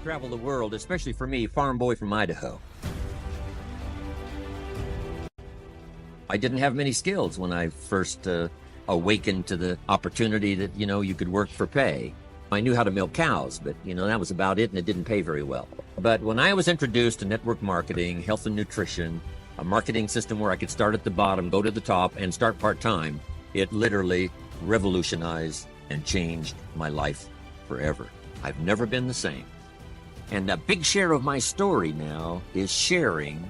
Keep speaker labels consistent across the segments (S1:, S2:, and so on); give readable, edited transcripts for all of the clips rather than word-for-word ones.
S1: travel the world, especially for me, farm boy from Idaho. I didn't have many skills when I first awakened to the opportunity that, you could work for pay. I knew how to milk cows, but, that was about it, and it didn't pay very well. But when I was introduced to network marketing, health and nutrition, a marketing system where I could start at the bottom, go to the top, and start part-time, it literally revolutionized and changed my life forever. I've never been the same. And a big share of my story now is sharing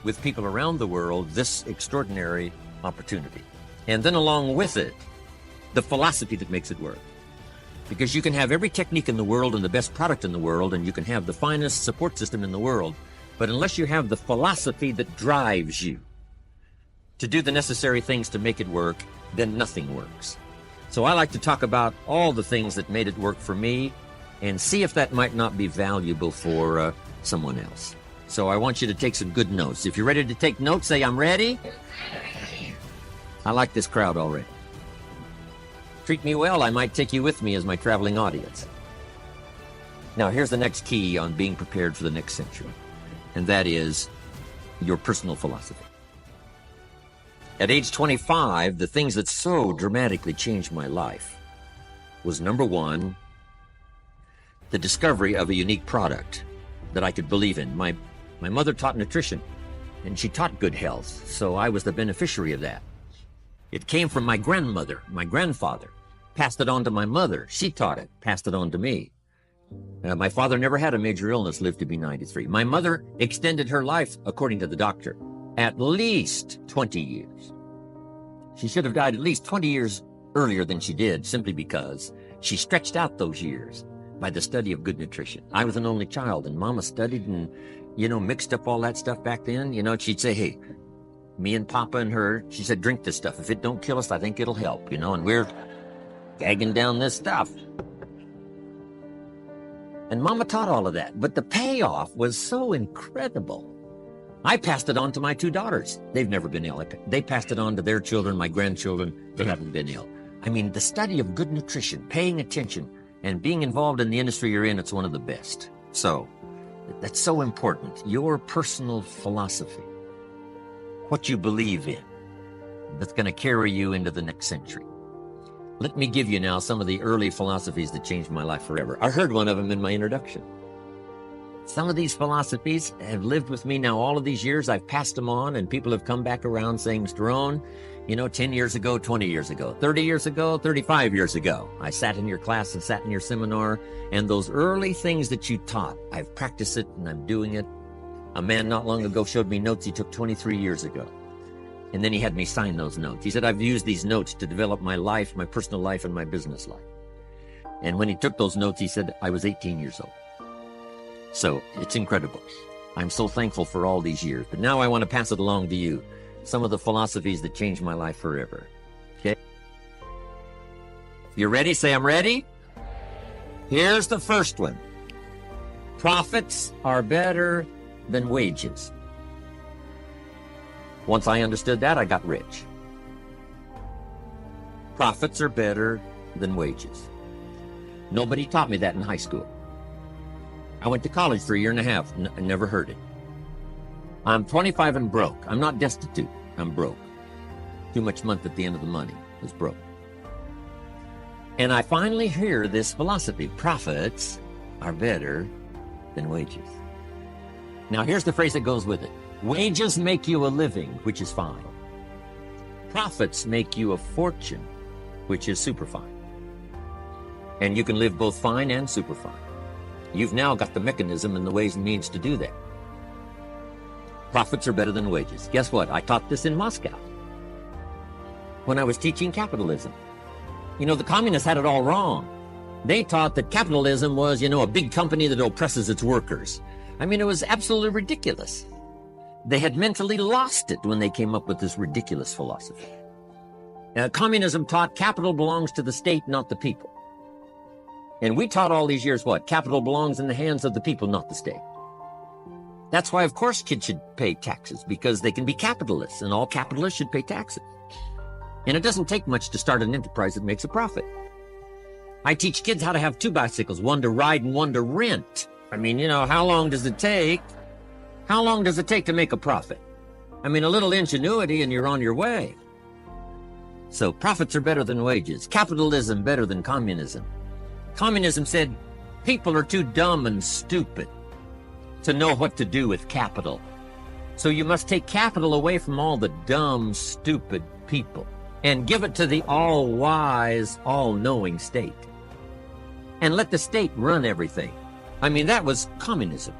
S1: with people around the world this extraordinary opportunity. And then along with it, the philosophy that makes it work. Because you can have every technique in the world and the best product in the world, and you can have the finest support system in the world, but unless you have the philosophy that drives you to do the necessary things to make it work, then nothing works. So I like to talk about all the things that made it work for me and see if that might not be valuable for someone else. So I want you to take some good notes. If you're ready to take notes, say, I'm ready. I like this crowd already. Treat me well, I might take you with me as my traveling audience. Now, here's the next key on being prepared for the next century, and that is your personal philosophy. At age 25, the things that so dramatically changed my life was, number one, the discovery of a unique product that I could believe in. My mother taught nutrition, and she taught good health, so I was the beneficiary of that. It came from my grandmother, my grandfather, passed it on to my mother. She taught it, passed it on to me. My father never had a major illness, lived to be 93. My mother extended her life, according to the doctor, at least 20 years. She should have died at least 20 years earlier than she did, simply because she stretched out those years by the study of good nutrition. I was an only child, and Mama studied and, mixed up all that stuff back then. She'd say, hey, me and Papa and her, she said, drink this stuff. If it don't kill us, I think it'll help, and we're gagging down this stuff. And Mama taught all of that, but the payoff was so incredible. I passed it on to my two daughters. They've never been ill. They passed it on to their children, my grandchildren. They haven't been ill. I mean, the study of good nutrition, paying attention, and being involved in the industry you're in, it's one of the best. So, that's so important. Your personal philosophy, what you believe in, that's going to carry you into the next century. Let me give you now some of the early philosophies that changed my life forever. I heard one of them in my introduction. Some of these philosophies have lived with me now all of these years. I've passed them on, and people have come back around saying, Mr. Rohn, 10 years ago, 20 years ago, 30 years ago, 35 years ago, I sat in your class and sat in your seminar, and those early things that you taught, I've practiced it and I'm doing it. A man not long ago showed me notes he took 23 years ago. And then he had me sign those notes. He said, I've used these notes to develop my life, my personal life, and my business life. And when he took those notes, he said, I was 18 years old. So it's incredible. I'm so thankful for all these years. But now I want to pass it along to you. Some of the philosophies that changed my life forever. Okay? You ready? Say, I'm ready. Here's the first one. Profits are better than wages. Once I understood that, I got rich. Profits are better than wages. Nobody taught me that in high school. I went to college for a year and a half. I never heard it. I'm 25 and broke. I'm not destitute. I'm broke. Too much month at the end of the money is broke. And I finally hear this philosophy. Profits are better than wages. Now here's the phrase that goes with it. Wages make you a living, which is fine. Profits make you a fortune, which is super fine. And you can live both fine and super fine. You've now got the mechanism and the ways and means to do that. Profits are better than wages. Guess what? I taught this in Moscow when I was teaching capitalism. The communists had it all wrong. They taught that capitalism was, a big company that oppresses its workers. I mean, it was absolutely ridiculous. They had mentally lost it when they came up with this ridiculous philosophy. Communism taught capital belongs to the state, not the people. And we taught all these years what? Capital belongs in the hands of the people, not the state. That's why, of course, kids should pay taxes, because they can be capitalists, and all capitalists should pay taxes. And it doesn't take much to start an enterprise that makes a profit. I teach kids how to have two bicycles, one to ride and one to rent. I mean, how long does it take? How long does it take to make a profit? I mean, a little ingenuity and you're on your way. So profits are better than wages. Capitalism better than communism. Communism said people are too dumb and stupid to know what to do with capital. So you must take capital away from all the dumb, stupid people and give it to the all-wise, all-knowing state. And let the state run everything. I mean, that was communism.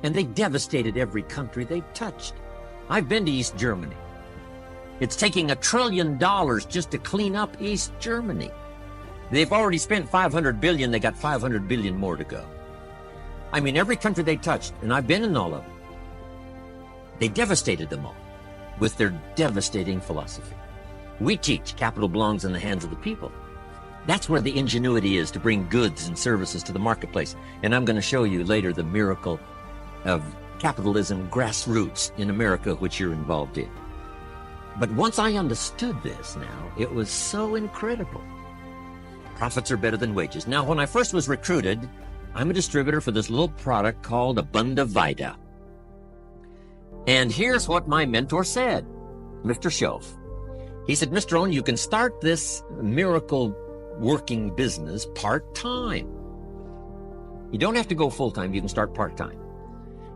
S1: And they devastated every country they touched. I've been to East Germany. It's taking $1 trillion just to clean up East Germany. They've already spent $500 billion. They got $500 billion more to go. I mean, every country they touched, and I've been in all of them, they devastated them all with their devastating philosophy. We teach capital belongs in the hands of the people. That's where the ingenuity is to bring goods and services to the marketplace. And I'm going to show you later the miracle of capitalism grassroots in America, which you're involved in. But once I understood this now, it was so incredible. Profits are better than wages. Now, when I first was recruited, I'm a distributor for this little product called Abunda Vita. And here's what my mentor said, Mr. Schoaf. He said, Mr. Rohn, you can start this miracle working business part-time. You don't have to go full-time. You can start part-time.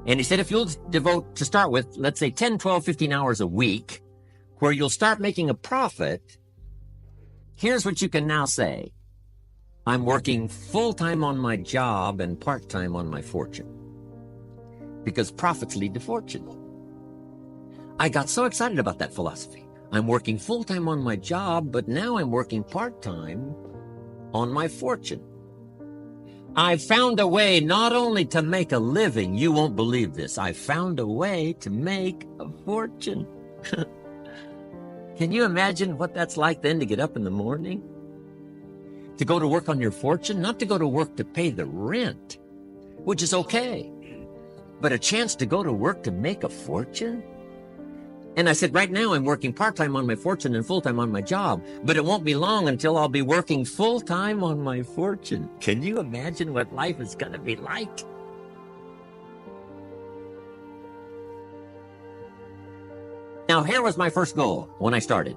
S1: And he said, if you'll devote, to start with, let's say 10, 12, 15 hours a week, where you'll start making a profit, here's what you can now say. I'm working full-time on my job and part-time on my fortune. Because profits lead to fortune. I got so excited about that philosophy. I'm working full-time on my job, but now I'm working part-time on my fortune. I found a way not only to make a living, you won't believe this, I found a way to make a fortune. Can you imagine what that's like then to get up in the morning? To go to work on your fortune? Not to go to work to pay the rent, which is okay, but a chance to go to work to make a fortune? And I said, right now I'm working part-time on my fortune and full-time on my job, but it won't be long until I'll be working full-time on my fortune. Can you imagine what life is going to be like? Now, here was my first goal when I started,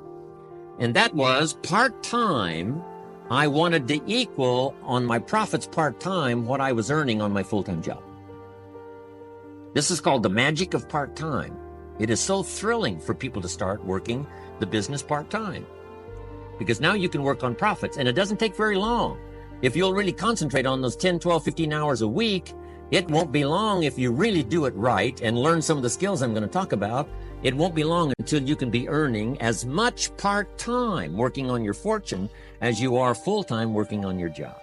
S1: and that was part-time. I wanted to equal on my profits part-time what I was earning on my full-time job. This is called the magic of part-time. It is so thrilling for people to start working the business part-time because now you can work on profits, and it doesn't take very long. If you'll really concentrate on those 10, 12, 15 hours a week, it won't be long if you really do it right and learn some of the skills I'm going to talk about. It won't be long until you can be earning as much part-time working on your fortune as you are full-time working on your job.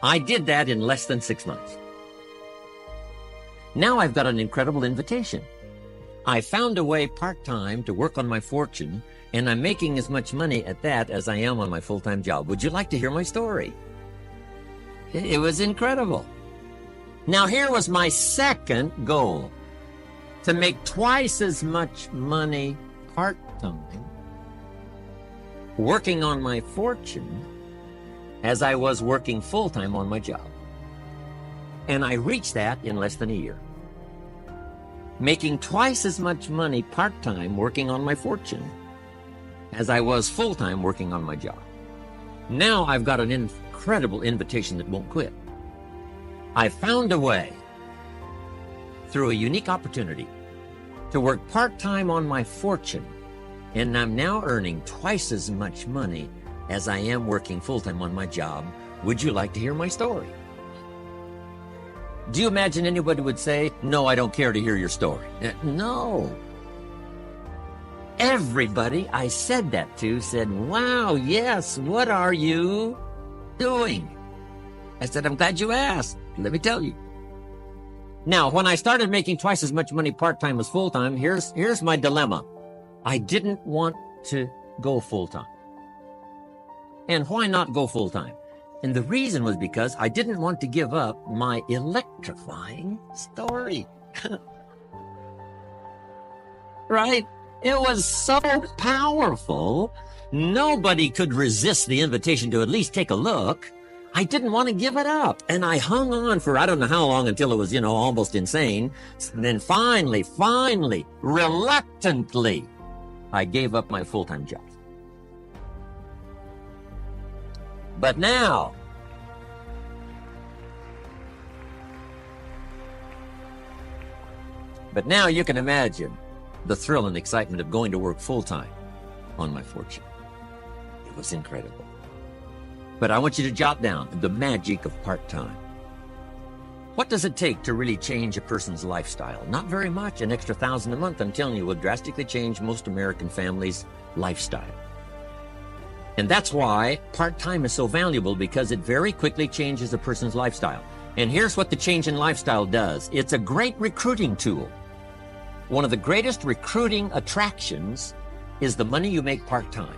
S1: I did that in less than 6 months. Now I've got an incredible invitation. I found a way part-time to work on my fortune, and I'm making as much money at that as I am on my full-time job. Would you like to hear my story? It was incredible. Now here was my second goal, to make twice as much money part-time working on my fortune as I was working full-time on my job. And I reached that in less than a year. Making twice as much money part-time working on my fortune as I was full-time working on my job. Now I've got an incredible invitation that won't quit. I found a way through a unique opportunity to work part-time on my fortune, and I'm now earning twice as much money as I am working full-time on my job. Would you like to hear my story? Do you imagine anybody would say, no, I don't care to hear your story? No. Everybody I said that to said, wow, yes, what are you doing? I said, I'm glad you asked. Let me tell you. Now, when I started making twice as much money part-time as full-time, here's my dilemma. I didn't want to go full-time. And why not go full-time? And the reason was because I didn't want to give up my electrifying story. Right? It was so powerful, nobody could resist the invitation to at least take a look. I didn't want to give it up. And I hung on for I don't know how long until it was, almost insane. And then finally, reluctantly, I gave up my full-time job. But now you can imagine the thrill and excitement of going to work full-time on my fortune. It was incredible. But I want you to jot down the magic of part-time. What does it take to really change a person's lifestyle? Not very much. An extra $1,000 a month, I'm telling you, will drastically change most American families' lifestyle. And that's why part-time is so valuable, because it very quickly changes a person's lifestyle. And here's what the change in lifestyle does. It's a great recruiting tool. One of the greatest recruiting attractions is the money you make part-time.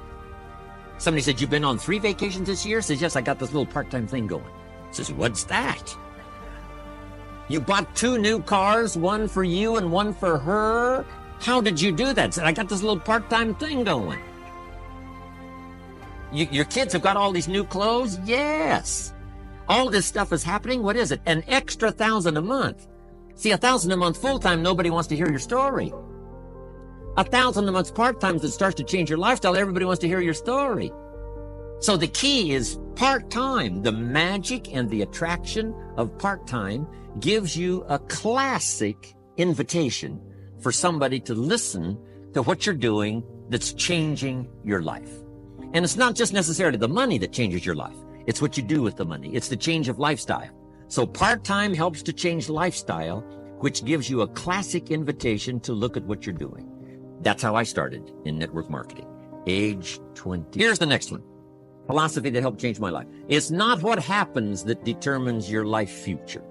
S1: Somebody said, "You've been on 3 vacations this year?" Says, "Yes, I got this little part-time thing going." Says, "What's that?" "You bought 2 new cars, one for you and one for her. How did you do that?" Said, "I got this little part-time thing going." Your kids have got all these new clothes? Yes. All this stuff is happening. What is it? An extra $1,000 a month. See, $1,000 a month full-time, nobody wants to hear your story. $1,000 a month part-time that starts to change your lifestyle, everybody wants to hear your story. So the key is part-time. The magic and the attraction of part-time gives you a classic invitation for somebody to listen to what you're doing that's changing your life. And it's not just necessarily the money that changes your life. It's what you do with the money. It's the change of lifestyle. So part-time helps to change lifestyle, which gives you a classic invitation to look at what you're doing. That's how I started in network marketing, age 20. Here's the next one. Philosophy that helped change my life. It's not what happens that determines your life future.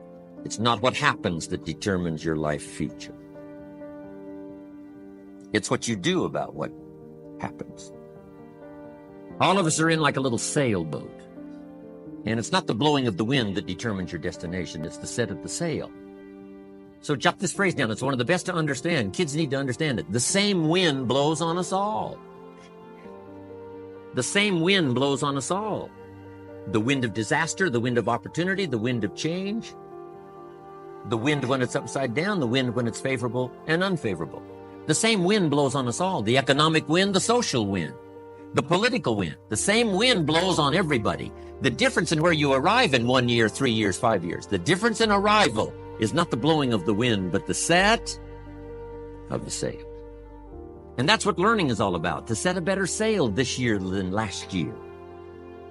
S1: It's not what happens that determines your life future. It's what you do about what happens. All of us are in like a little sailboat. And it's not the blowing of the wind that determines your destination. It's the set of the sail. So jot this phrase down. It's one of the best to understand. Kids need to understand it. The same wind blows on us all. The same wind blows on us all. The wind of disaster, the wind of opportunity, the wind of change. The wind when it's upside down, the wind when it's favorable and unfavorable. The same wind blows on us all. The economic wind, the social wind, the political wind. The same wind blows on everybody. The difference in where you arrive in 1 year, 3 years, 5 years, the difference in arrival is not the blowing of the wind, but the set of the sail. And that's what learning is all about, to set a better sail this year than last year.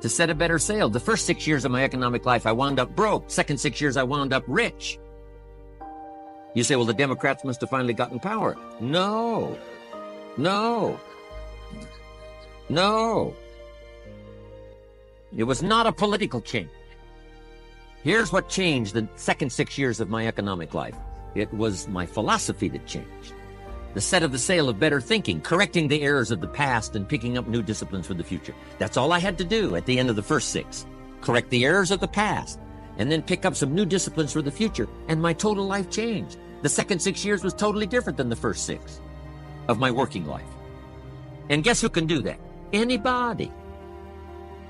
S1: To set a better sail. The first 6 years of my economic life, I wound up broke. Second 6 years, I wound up rich. You say, well, the Democrats must have finally gotten power. No. It was not a political change. Here's what changed the second 6 years of my economic life. It was my philosophy that changed. The set of the sail of better thinking, correcting the errors of the past and picking up new disciplines for the future. That's all I had to do at the end of the first 6. Correct the errors of the past and then pick up some new disciplines for the future. And my total life changed. The second 6 years was totally different than the first 6 of my working life. And guess who can do that? Anybody.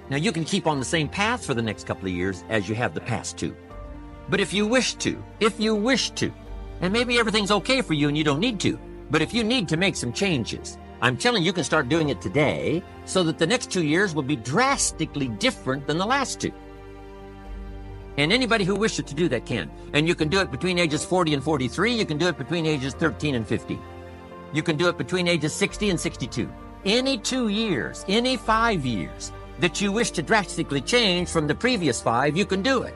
S1: Now, you can keep on the same path for the next couple of years as you have the past 2. But if you wish to, and maybe everything's okay for you and you don't need to, but if you need to make some changes, I'm telling you can start doing it today so that the next 2 years will be drastically different than the last 2. And anybody who wishes to do that can. And you can do it between ages 40 and 43. You can do it between ages 13 and 15. You can do it between ages 60 and 62. Any 2 years, any 5 years that you wish to drastically change from the previous 5, you can do it.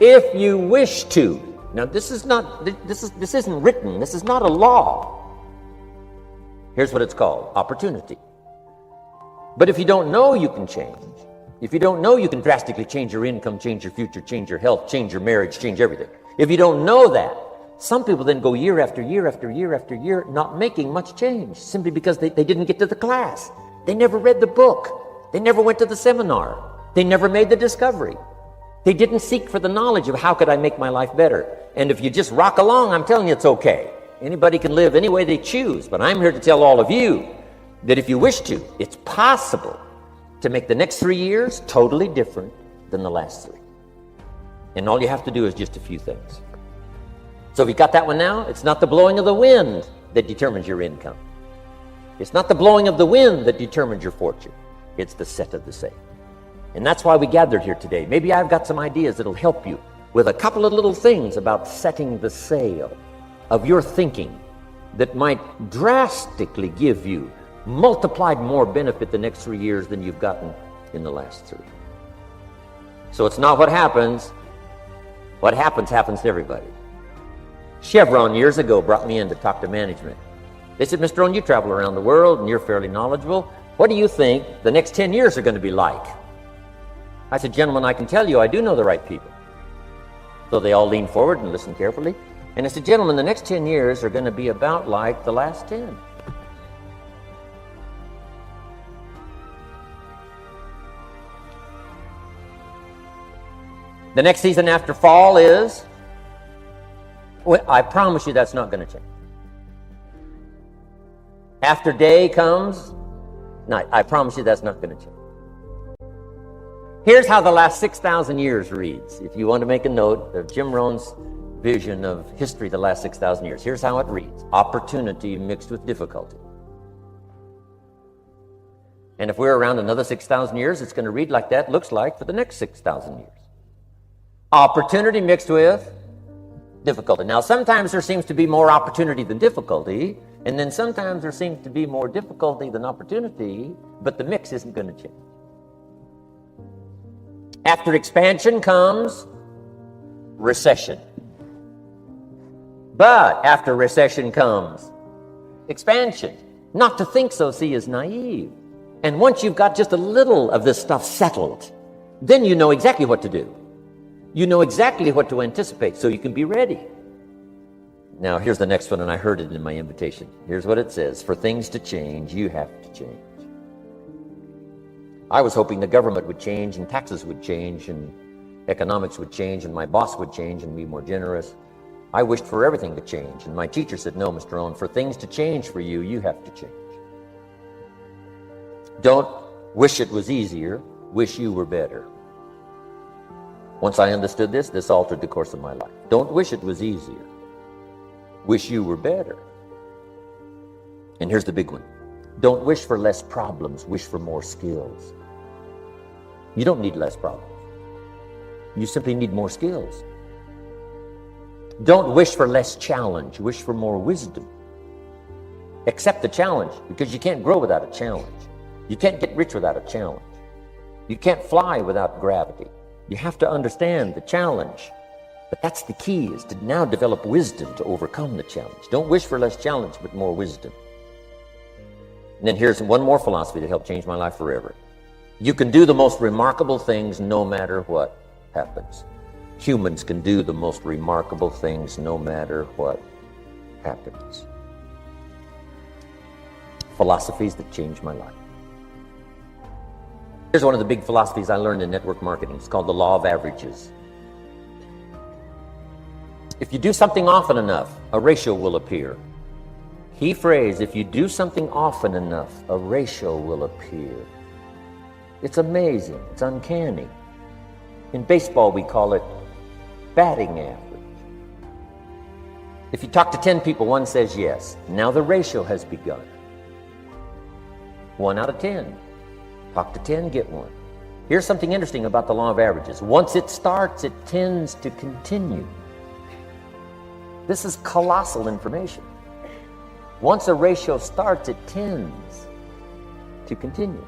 S1: If you wish to. Now, this isn't written. This is not a law. Here's what it's called: opportunity. But if you don't know you can change, if you don't know you can drastically change your income, change your future, change your health, change your marriage, change everything, if you don't know that, some people then go year after year after year after year not making much change simply because they didn't get to the class. They never read the book. They never went to the seminar. They never made the discovery. They didn't seek for the knowledge of how could I make my life better. And if you just rock along, I'm telling you it's okay. Anybody can live any way they choose. But I'm here to tell all of you that if you wish to, it's possible to make the next 3 years totally different than the last 3. And all you have to do is just a few things. So if you got that one now, it's not the blowing of the wind that determines your income. It's not the blowing of the wind that determines your fortune. It's the set of the sail. And that's why we gathered here today. Maybe I've got some ideas that'll help you with a couple of little things about setting the sail of your thinking that might drastically give you multiplied more benefit the next 3 years than you've gotten in the last 3. So it's not what happens. What happens to everybody. Chevron years ago brought me in to talk to management. They said, Mr. Rohn, you travel around the world and you're fairly knowledgeable. What do you think the next 10 years are going to be like? I said, gentlemen, I can tell you I do know the right people. So they all leaned forward and listened carefully. And I said, gentlemen, the next 10 years are going to be about like the last 10. The next season after fall is, well, I promise you that's not going to change. After day comes night. I promise you that's not going to change. Here's how the last 6,000 years reads. If you want to make a note of Jim Rohn's vision of history the last 6,000 years, here's how it reads. Opportunity mixed with difficulty. And if we're around another 6,000 years, it's going to read like that looks like for the next 6,000 years. Opportunity mixed with difficulty. Now, sometimes there seems to be more opportunity than difficulty, and then sometimes there seems to be more difficulty than opportunity, but the mix isn't going to change. After expansion comes recession. But after recession comes expansion. Not to think so, see, is naive. And once you've got just a little of this stuff settled, then you know exactly what to do. You know exactly what to anticipate, so you can be ready. Now, here's the next one, and I heard it in my invitation. Here's what it says. For things to change, you have to change. I was hoping the government would change, and taxes would change, and economics would change, and my boss would change and be more generous. I wished for everything to change, and my teacher said, no, Mr. Rohn, for things to change for you, you have to change. Don't wish it was easier, wish you were better. Once I understood this, this altered the course of my life. Don't wish it was easier. Wish you were better. And here's the big one. Don't wish for less problems, wish for more skills. You don't need less problems. You simply need more skills. Don't wish for less challenge, wish for more wisdom. Accept the challenge, because you can't grow without a challenge. You can't get rich without a challenge. You can't fly without gravity. You have to understand the challenge. But that's the key, is to now develop wisdom to overcome the challenge. Don't wish for less challenge, but more wisdom. And then here's one more philosophy that helped change my life forever. You can do the most remarkable things no matter what happens. Humans can do the most remarkable things no matter what happens. Philosophies that changed my life. Here's one of the big philosophies I learned in network marketing. It's called the law of averages. If you do something often enough, a ratio will appear. Key phrase, if you do something often enough, a ratio will appear. It's amazing. It's uncanny. In baseball, we call it batting average. If you talk to 10 people, one says yes. Now the ratio has begun. 1 out of 10. Talk to 10, get 1. Here's something interesting about the law of averages. Once it starts, it tends to continue. This is colossal information. Once a ratio starts, it tends to continue.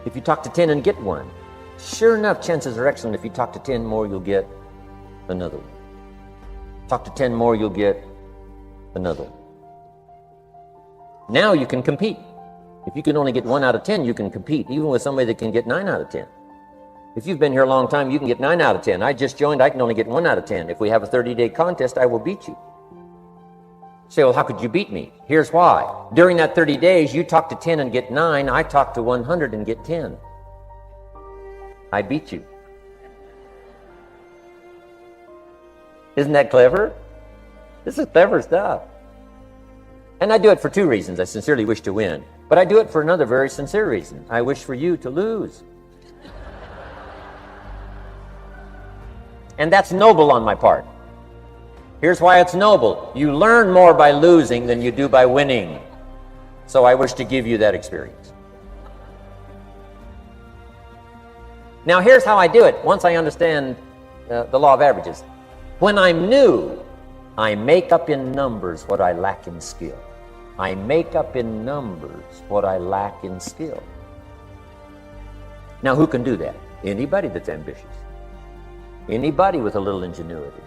S1: If you talk to 10 and get 1, sure enough, chances are excellent. If you talk to 10 more, you'll get another one. Talk to 10 more, you'll get another one. Now you can compete. If you can only get 1 out of 10, you can compete, even with somebody that can get 9 out of 10. If you've been here a long time, you can get 9 out of 10. I just joined, I can only get 1 out of 10. If we have a 30-day contest, I will beat you. Say, well, how could you beat me? Here's why. During that 30 days, you talk to 10 and get 9. I talk to 100 and get 10. I beat you. Isn't that clever? This is clever stuff. And I do it for 2 reasons. I sincerely wish to win. But I do it for another very sincere reason. I wish for you to lose. And that's noble on my part. Here's why it's noble. You learn more by losing than you do by winning. So I wish to give you that experience. Now here's how I do it once I understand the law of averages. When I'm new, I make up in numbers what I lack in skill. I make up in numbers what I lack in skill. Now who can do that? Anybody that's ambitious. Anybody with a little ingenuity.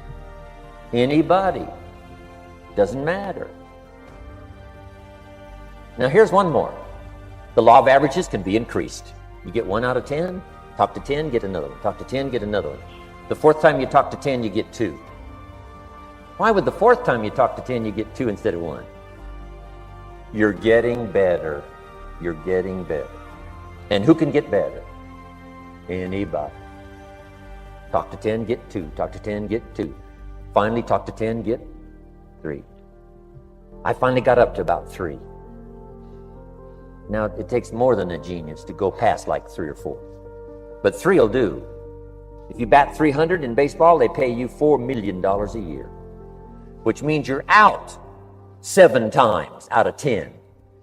S1: Anybody. Doesn't matter. Now here's one more. The law of averages can be increased. You get 1 out of 10, talk to 10, get another one. Talk to 10, get another one. The fourth time you talk to 10, you get 2. Why would the fourth time you talk to 10, you get 2 instead of 1? You're getting better. You're getting better. And who can get better? Anybody. Talk to 10, get 2. Talk to 10, get 2. Finally, talk to 10, get 3. I finally got up to about 3. Now, it takes more than a genius to go past like 3 or 4. But 3 will do. If you bat 300 in baseball, they pay you $4 million a year, which means you're out 7 times out of 10.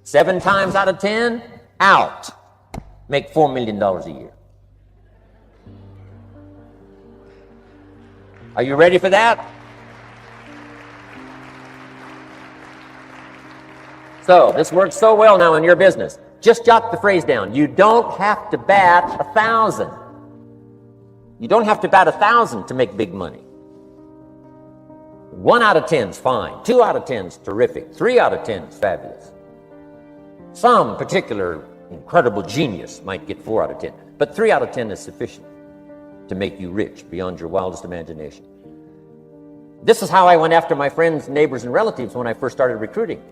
S1: 7 times out of 10, out. Make $4 million a year. Are you ready for that? So, this works so well now in your business. Just jot the phrase down. You don't have to bat 1,000. You don't have to bat 1,000 to make big money. 1 out of 10 is fine. 2 out of 10 is terrific. 3 out of 10 is fabulous. Some particular incredible genius might get 4 out of 10. But 3 out of 10 is sufficient to make you rich beyond your wildest imagination. This is how I went after my friends, neighbors, and relatives when I first started recruiting.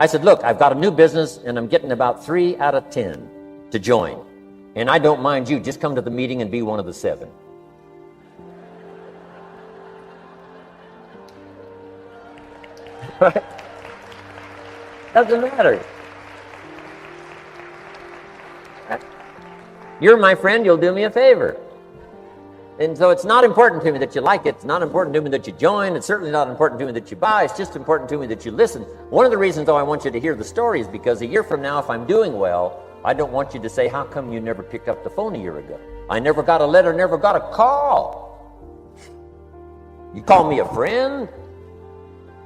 S1: I said, look, I've got a new business, and I'm getting about 3 out of 10 to join. And I don't mind you. Just come to the meeting and be one of the 7. Right? Doesn't matter. You're my friend, you'll do me a favor. And so it's not important to me that you like it. It's not important to me that you join. It's certainly not important to me that you buy. It's just important to me that you listen. One of the reasons, though, I want you to hear the story is because a year from now, if I'm doing well, I don't want you to say, how come you never picked up the phone a year ago? I never got a letter, never got a call. You call me a friend?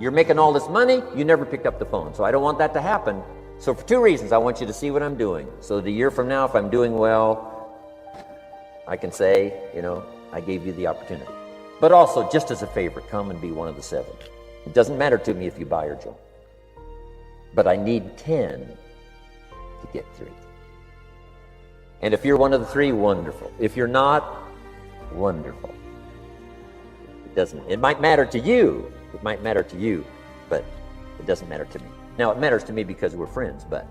S1: You're making all this money? You never picked up the phone. So I don't want that to happen. So for 2 reasons, I want you to see what I'm doing. So the year from now, if I'm doing well, I can say, I gave you the opportunity. But also, just as a favor, come and be one of the 7. It doesn't matter to me if you buy or join. But I need 10 to get 3. And if you're one of the 3, wonderful. If you're not, wonderful. It might matter to you. It might matter to you, but it doesn't matter to me. Now, it matters to me because we're friends, but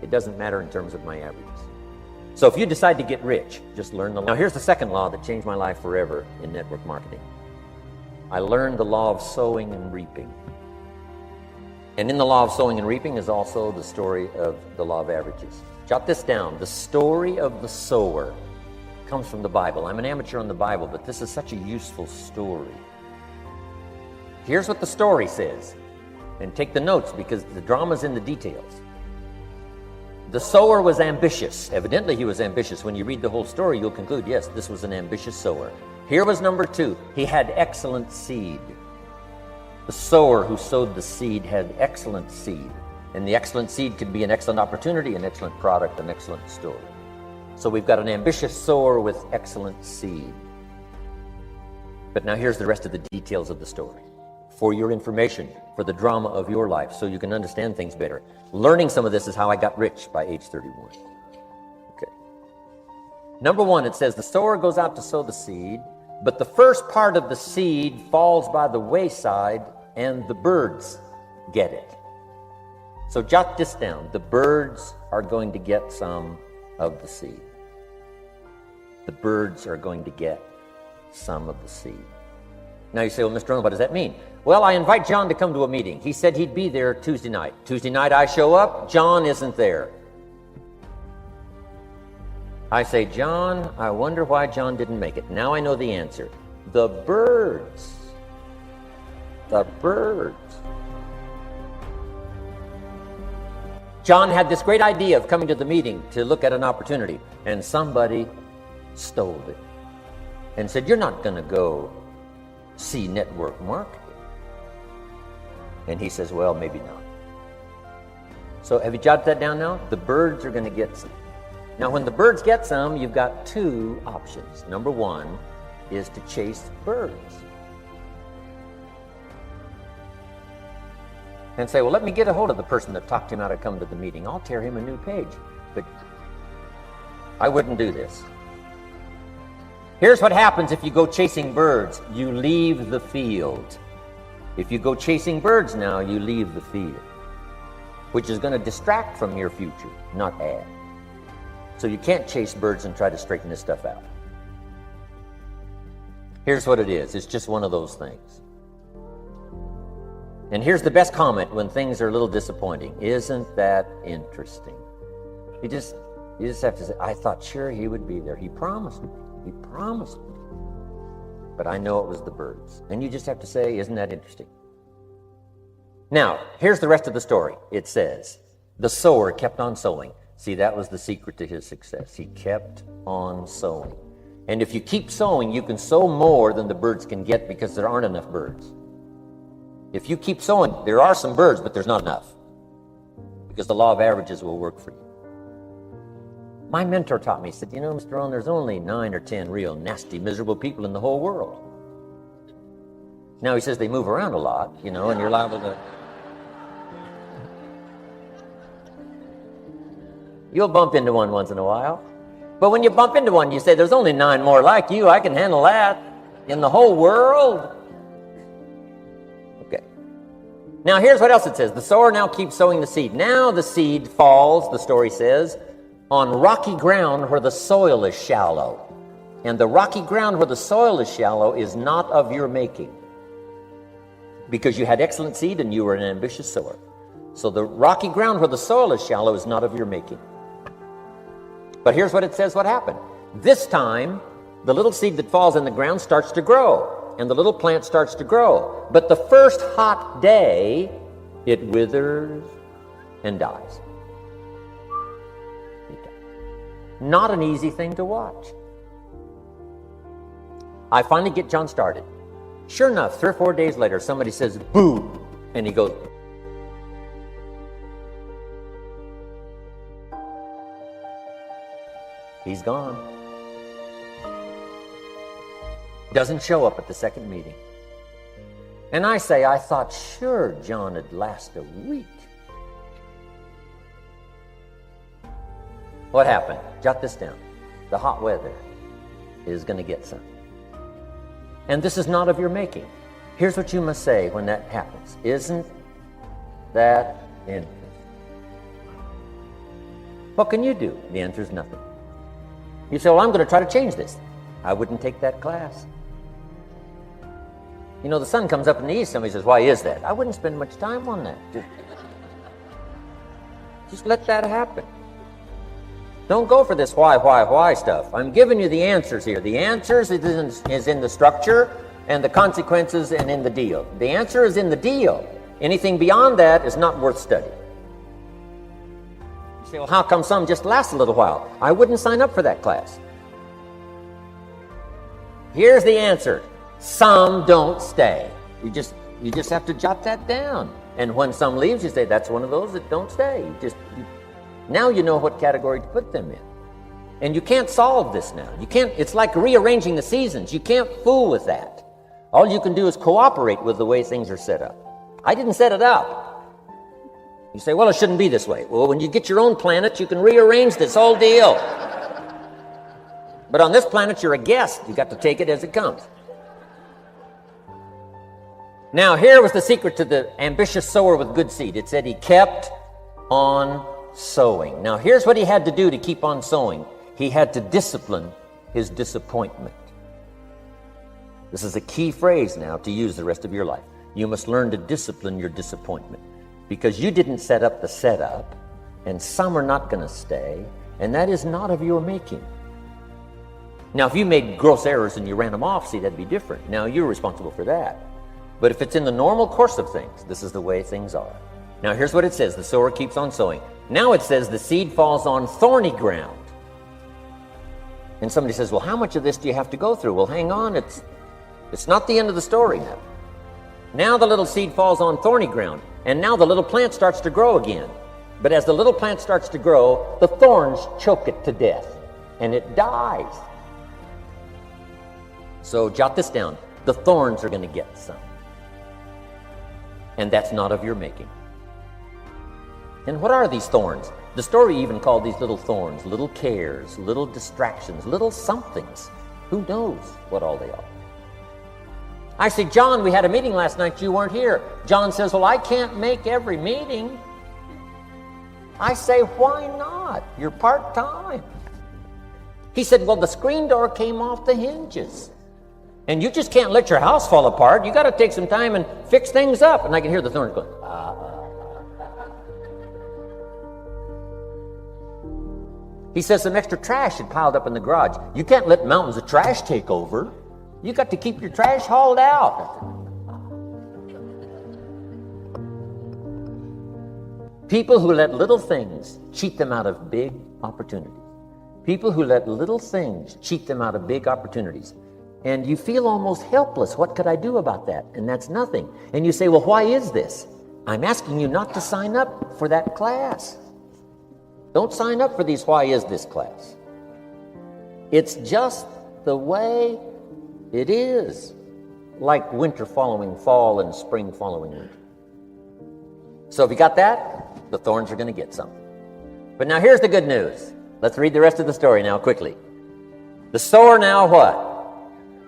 S1: it doesn't matter in terms of my averages. So if you decide to get rich, just learn the law. Now here's the second law that changed my life forever in network marketing. I learned the law of sowing and reaping. And in the law of sowing and reaping is also the story of the law of averages. Jot this down. The story of the sower comes from the Bible. I'm an amateur on the Bible, but this is such a useful story. Here's what the story says. And take the notes because the drama's in the details. The sower was ambitious. Evidently, he was ambitious. When you read the whole story, you'll conclude, yes, this was an ambitious sower. Here was number 2. He had excellent seed. The sower who sowed the seed had excellent seed. And the excellent seed could be an excellent opportunity, an excellent product, an excellent story. So we've got an ambitious sower with excellent seed. But now here's the rest of the details of the story. For your information, for the drama of your life, so you can understand things better. Learning some of this is how I got rich by age 31. Okay. Number 1, it says the sower goes out to sow the seed, but the first part of the seed falls by the wayside and the birds get it. So jot this down. The birds are going to get some of the seed. The birds are going to get some of the seed. Now you say, well, Mr. Rohn, what does that mean? Well, I invite John to come to a meeting. He said he'd be there Tuesday night. Tuesday night I show up, John isn't there. I say, John, I wonder why John didn't make it. Now I know the answer. The birds. The birds. John had this great idea of coming to the meeting to look at an opportunity, and somebody stole it and said, you're not going to go see network marketing. And he says, well, maybe not. So have you jotted that down now? The birds are going to get some. Now, when the birds get some, you've got two options. Number one is to chase birds. And say, well, let me get a hold of the person that talked him out of coming to the meeting. I'll tear him a new page. But I wouldn't do this. Here's what happens if you go chasing birds. You leave the field. If you go chasing birds now, you leave the field, which is going to distract from your future, not add. So you can't chase birds and try to straighten this stuff out. Here's what it is. It's just one of those things. And here's the best comment when things are a little disappointing. Isn't that interesting? You just have to say, I thought sure he would be there. He promised me. He promised me. But I know it was the birds. And you just have to say, isn't that interesting? Now, here's the rest of the story. It says, the sower kept on sowing. See, that was the secret to his success. He kept on sowing. And if you keep sowing, you can sow more than the birds can get because there aren't enough birds. If you keep sowing, there are some birds, but there's not enough. Because the law of averages will work for you. My mentor taught me, he said, you know, Mr. Rohn, there's only 9 or 10 real nasty, miserable people in the whole world. Now he says they move around a lot, you know, and you're liable to... You'll bump into one once in a while. But when you bump into one, you say, there's only 9 more like you. I can handle that in the whole world. Okay. Now here's what else it says. The sower now keeps sowing the seed. Now the seed falls, the story says, on rocky ground where the soil is shallow. And the rocky ground where the soil is shallow is not of your making. Because you had excellent seed and you were an ambitious sower. So the rocky ground where the soil is shallow is not of your making. But here's what it says what happened. This time, the little seed that falls in the ground starts to grow, and the little plant starts to grow. But the first hot day, it withers and dies. Not an easy thing to watch. I finally get John started. Sure enough, 3 or 4 days later, somebody says, boo, and he goes, he's gone. Doesn't show up at the second meeting. And I say, I thought sure John would last a week. What happened? Jot this down. The hot weather is going to get some. And this is not of your making. Here's what you must say when that happens. Isn't that interesting? What can you do? The answer is nothing. You say, well, I'm going to try to change this. I wouldn't take that class. You know, the sun comes up in the east. Somebody says, why is that? I wouldn't spend much time on that. Just let that happen. Don't go for this why stuff. I'm giving you the answers here. The answers is in the structure and the consequences and in the deal. The answer is in the deal. Anything beyond that is not worth studying. You say, well, how come some just last a little while? I wouldn't sign up for that class. Here's the answer. Some don't stay. You just have to jot that down. And when some leaves, you say, that's one of those that don't stay. Now you know what category to put them in. And you can't solve this now. You can't, it's like rearranging the seasons. You can't fool with that. All you can do is cooperate with the way things are set up. I didn't set it up. You say, well, it shouldn't be this way. Well, when you get your own planet, you can rearrange this whole deal. But on this planet, you're a guest. You got to take it as it comes. Now, here was the secret to the ambitious sower with good seed. It said he kept on sowing. Now, here's what he had to do to keep on sowing. He had to discipline his disappointment. This is a key phrase now to use the rest of your life. You must learn to discipline your disappointment, because you didn't set up the setup, and some are not going to stay, and that is not of your making. Now, if you made gross errors and you ran them off, see, that'd be different. Now, you're responsible for that. But if it's in the normal course of things, this is the way things are. Now, here's what it says. The sower keeps on sowing. Now it says the seed falls on thorny ground. And somebody says, well, how much of this do you have to go through? Well, hang on. It's not the end of the story now. Now the little seed falls on thorny ground, and now the little plant starts to grow again. But as the little plant starts to grow, the thorns choke it to death, and it dies. So jot this down. The thorns are going to get some. And that's not of your making. And what are these thorns? The story even called these little thorns, little cares, little distractions, little somethings. Who knows what all they are? I say, John, we had a meeting last night, you weren't here. John says, well, I can't make every meeting. I say, why not? You're part-time. He said, well, the screen door came off the hinges. And you just can't let your house fall apart. You got to take some time and fix things up. And I can hear the thorns going, He says some extra trash had piled up in the garage. You can't let mountains of trash take over. You got to keep your trash hauled out. People who let little things cheat them out of big opportunities. People who let little things cheat them out of big opportunities. And you feel almost helpless. What could I do about that? And that's nothing. And you say, well, why is this? I'm asking you not to sign up for that class. Don't sign up for these why is this class. It's just the way it is, like winter following fall and spring following winter. So if you got that, the thorns are going to get some. But now here's the good news. Let's read the rest of the story now quickly. The sower now what?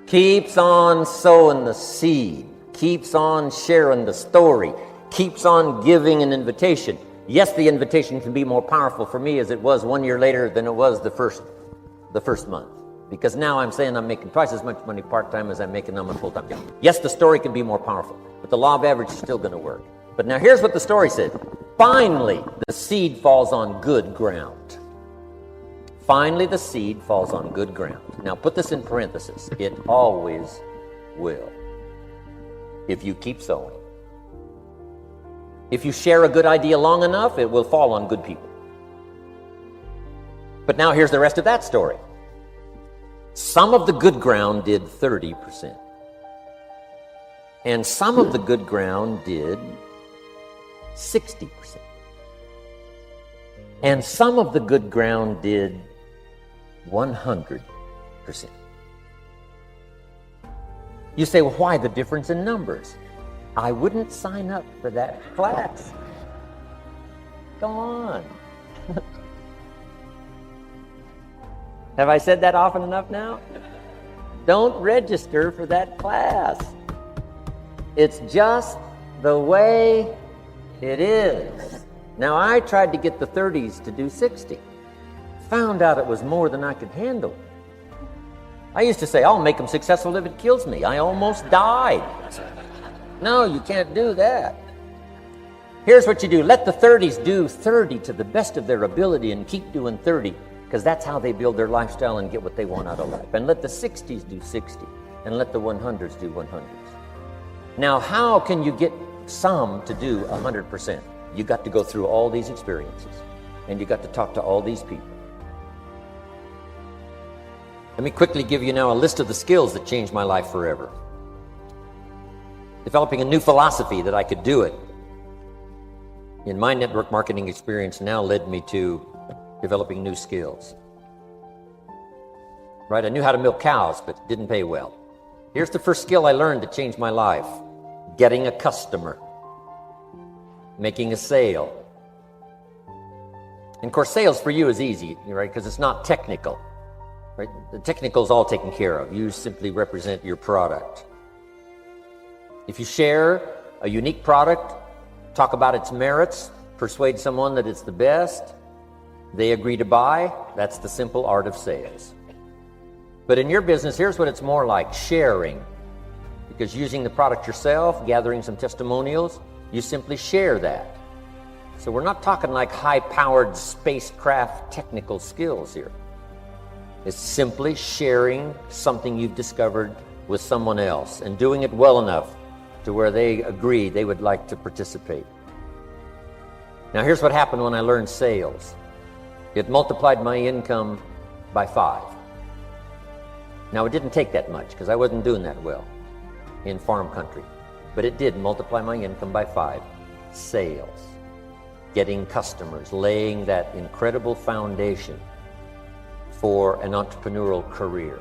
S1: Keeps on sowing the seed, keeps on sharing the story, keeps on giving an invitation. Yes, the invitation can be more powerful for me as it was 1 year later than it was the first month. Because now I'm saying I'm making twice as much money part-time as I'm making on my full-time job. Yes, the story can be more powerful, but the law of average is still going to work. But now here's what the story said. Finally, the seed falls on good ground. Finally, the seed falls on good ground. Now put this in parentheses. It always will, if you keep sowing. If you share a good idea long enough, it will fall on good people. But now here's the rest of that story. Some of the good ground did 30%. And some of the good ground did 60%. And some of the good ground did 100%. You say, well, why the difference in numbers? I wouldn't sign up for that class. Come on. Have I said that often enough now? Don't register for that class. It's just the way it is. Now, I tried to get the 30s to do 60. Found out it was more than I could handle. I used to say, I'll make them successful if it kills me. I almost died. No, you can't do that. Here's what you do. Let the 30s do 30 to the best of their ability and keep doing 30, because that's how they build their lifestyle and get what they want out of life. And let the 60s do 60, and let the 100s do 100s. Now, how can you get some to do 100%? You got to go through all these experiences, and you got to talk to all these people. Let me quickly give you now a list of the skills that changed my life forever. Developing a new philosophy that I could do it in my network marketing experience now led me to developing new skills. Right? I knew how to milk cows, but didn't pay well. Here's the first skill I learned to change my life. Getting a customer. Making a sale. And of course, sales for you is easy, right? Because it's not technical. Right? The technical is all taken care of. You simply represent your product. If you share a unique product, talk about its merits, persuade someone that it's the best, they agree to buy, that's the simple art of sales. But in your business, here's what it's more like: sharing, Because using the product yourself, gathering some testimonials, you simply share that. So we're not talking like high-powered spacecraft technical skills here. It's simply sharing something you've discovered with someone else and doing it well enough to where they agree they would like to participate. Now here's what happened when I learned sales. It multiplied my income by 5. Now it didn't take that much because I wasn't doing that well in farm country, but it did multiply my income by 5. Sales, getting customers, laying that incredible foundation for an entrepreneurial career.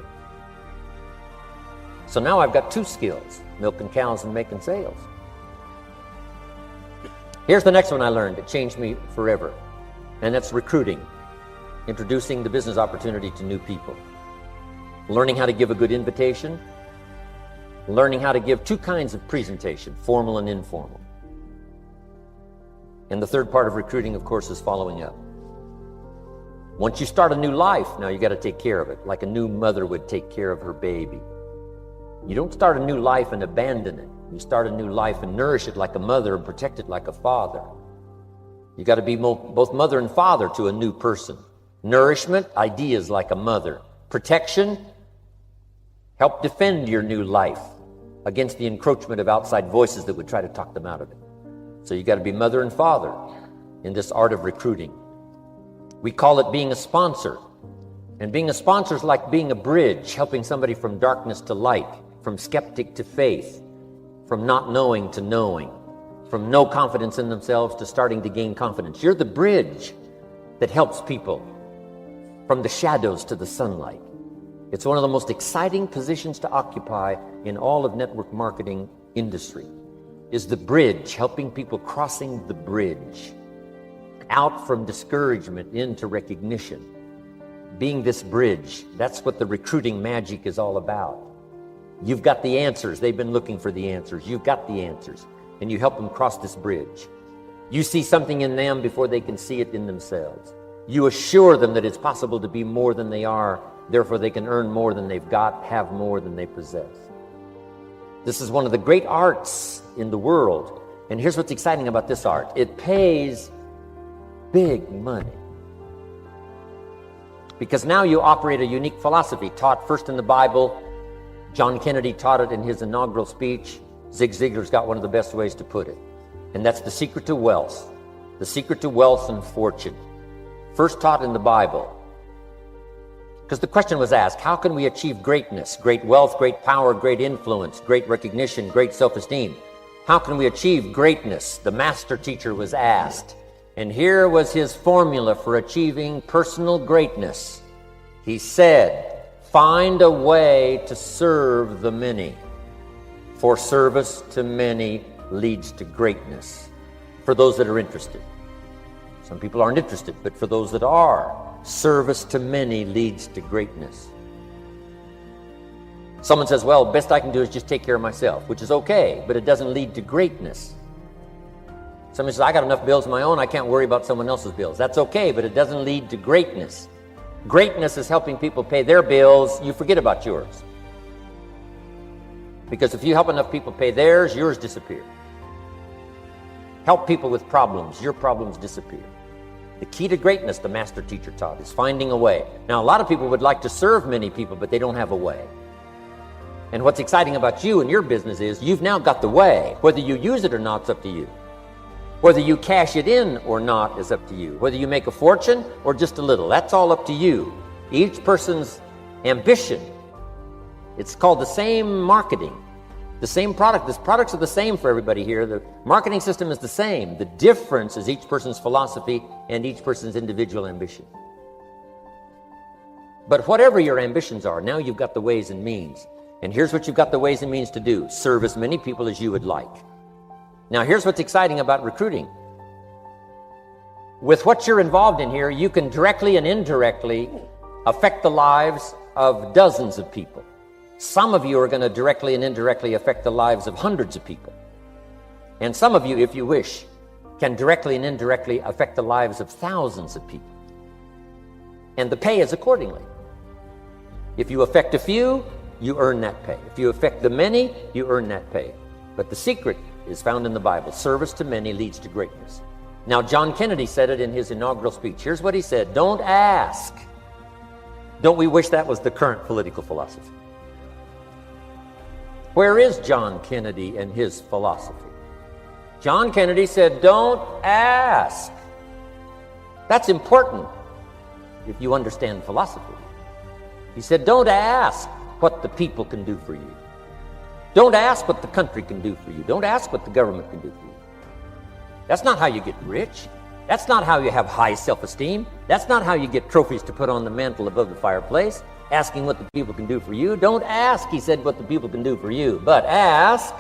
S1: So now I've got 2 skills, milking cows and making sales. Here's the next one I learned. It changed me forever, and that's recruiting, introducing the business opportunity to new people, learning how to give a good invitation, learning how to give 2 kinds of presentation, formal and informal. And the third part of recruiting, of course, is following up. Once you start a new life, now you got to take care of it, like a new mother would take care of her baby. You don't start a new life and abandon it. You start a new life and nourish it like a mother and protect it like a father. You got to be both mother and father to a new person. Nourishment, ideas like a mother. Protection, help defend your new life against the encroachment of outside voices that would try to talk them out of it. So you got to be mother and father in this art of recruiting. We call it being a sponsor. And being a sponsor is like being a bridge, helping somebody from darkness to light, from skeptic to faith, from not knowing to knowing, from no confidence in themselves to starting to gain confidence. You're the bridge that helps people from the shadows to the sunlight. It's one of the most exciting positions to occupy in all of network marketing industry, is the bridge, helping people crossing the bridge out from discouragement into recognition. Being this bridge, that's what the recruiting magic is all about. You've got the answers. They've been looking for the answers. You've got the answers, and you help them cross this bridge. You see something in them before they can see it in themselves. You assure them that it's possible to be more than they are, therefore they can earn more than they've got, have more than they possess. This is one of the great arts in the world, and here's what's exciting about this art. It pays big money. Because now you operate a unique philosophy taught first in the Bible. John Kennedy taught it in his inaugural speech. Zig Ziglar's got one of the best ways to put it. And that's the secret to wealth. The secret to wealth and fortune. First taught in the Bible. Because the question was asked, how can we achieve greatness, great wealth, great power, great influence, great recognition, great self-esteem? How can we achieve greatness? The master teacher was asked. And here was his formula for achieving personal greatness. He said, find a way to serve the many, for service to many leads to greatness. For those that are interested. Some people aren't interested, but for those that are, service to many leads to greatness. Someone says, well, best I can do is just take care of myself, which is okay, but it doesn't lead to greatness. Somebody says, I got enough bills of my own, I can't worry about someone else's bills. That's okay, but it doesn't lead to greatness. Greatness is helping people pay their bills. You forget about yours. Because if you help enough people pay theirs, yours disappear. Help people with problems, your problems disappear. The key to greatness, the master teacher taught, is finding a way. Now, a lot of people would like to serve many people, but they don't have a way. And what's exciting about you and your business is you've now got the way. Whether you use it or not, it's up to you. Whether you cash it in or not is up to you. Whether you make a fortune or just a little, that's all up to you. Each person's ambition. It's called the same marketing. The same product. The products are the same for everybody here. The marketing system is the same. The difference is each person's philosophy and each person's individual ambition. But whatever your ambitions are, now you've got the ways and means. And here's what you've got the ways and means to do. Serve as many people as you would like. Now, here's what's exciting about recruiting. With what you're involved in here, you can directly and indirectly affect the lives of dozens of people. Some of you are going to directly and indirectly affect the lives of hundreds of people. And some of you, if you wish, can directly and indirectly affect the lives of thousands of people. And the pay is accordingly. If you affect a few, you earn that pay. If you affect the many, you earn that pay. But the secret is found in the Bible. Service to many leads to greatness. Now, John Kennedy said it in his inaugural speech. Here's what he said: don't ask. Don't we wish that was the current political philosophy? Where is John Kennedy and his philosophy? John Kennedy said, don't ask. That's important if you understand philosophy. He said, don't ask what the people can do for you. Don't ask what the country can do for you. Don't ask what the government can do for you. That's not how you get rich. That's not how you have high self-esteem. That's not how you get trophies to put on the mantle above the fireplace, asking what the people can do for you. Don't ask, he said, what the people can do for you, but ask,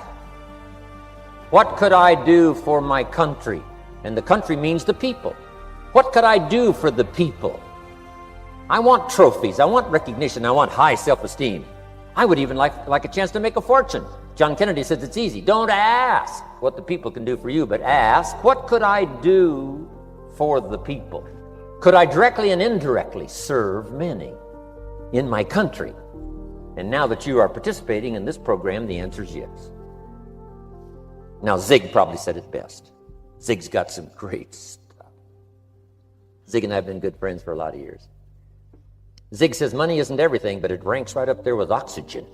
S1: what could I do for my country? And the country means the people. What could I do for the people? I want trophies. I want recognition. I want high self-esteem. I would even like a chance to make a fortune. John Kennedy says it's easy. Don't ask what the people can do for you, but ask, what could I do for the people? Could I directly and indirectly serve many in my country? And now that you are participating in this program, the answer is yes. Now, Zig probably said it best. Zig's got some great stuff. Zig and I have been good friends for a lot of years. Zig says money isn't everything, but it ranks right up there with oxygen.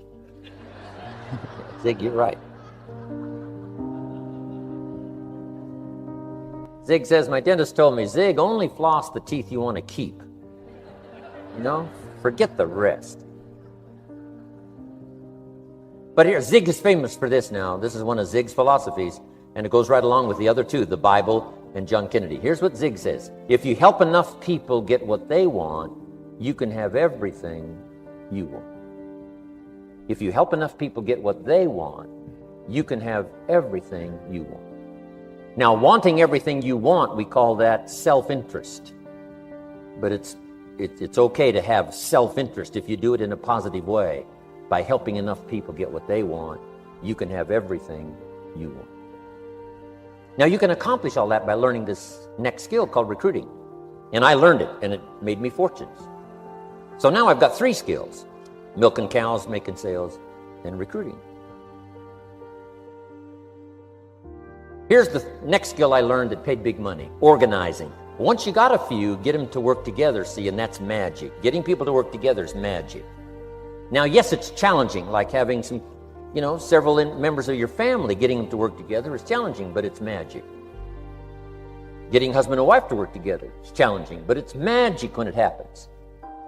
S1: Zig, you're right. Zig says, my dentist told me, Zig, only floss the teeth you want to keep. You know, forget the rest. But here, Zig is famous for this now. This is one of Zig's philosophies, and it goes right along with the other two, the Bible and John Kennedy. Here's what Zig says: if you help enough people get what they want, you can have everything you want. If you help enough people get what they want, you can have everything you want. Now, wanting everything you want, we call that self-interest. But it's okay to have self-interest if you do it in a positive way. By helping enough people get what they want, you can have everything you want. Now, you can accomplish all that by learning this next skill called recruiting. And I learned it, and it made me fortunes. So now I've got 3 skills: milking cows, making sales, and recruiting. Here's the next skill I learned that paid big money: organizing. Once you got a few, get them to work together, see, and that's magic. Getting people to work together is magic. Now, yes, it's challenging, like having several members of your family. Getting them to work together is challenging, but it's magic. Getting husband and wife to work together is challenging, but it's magic when it happens.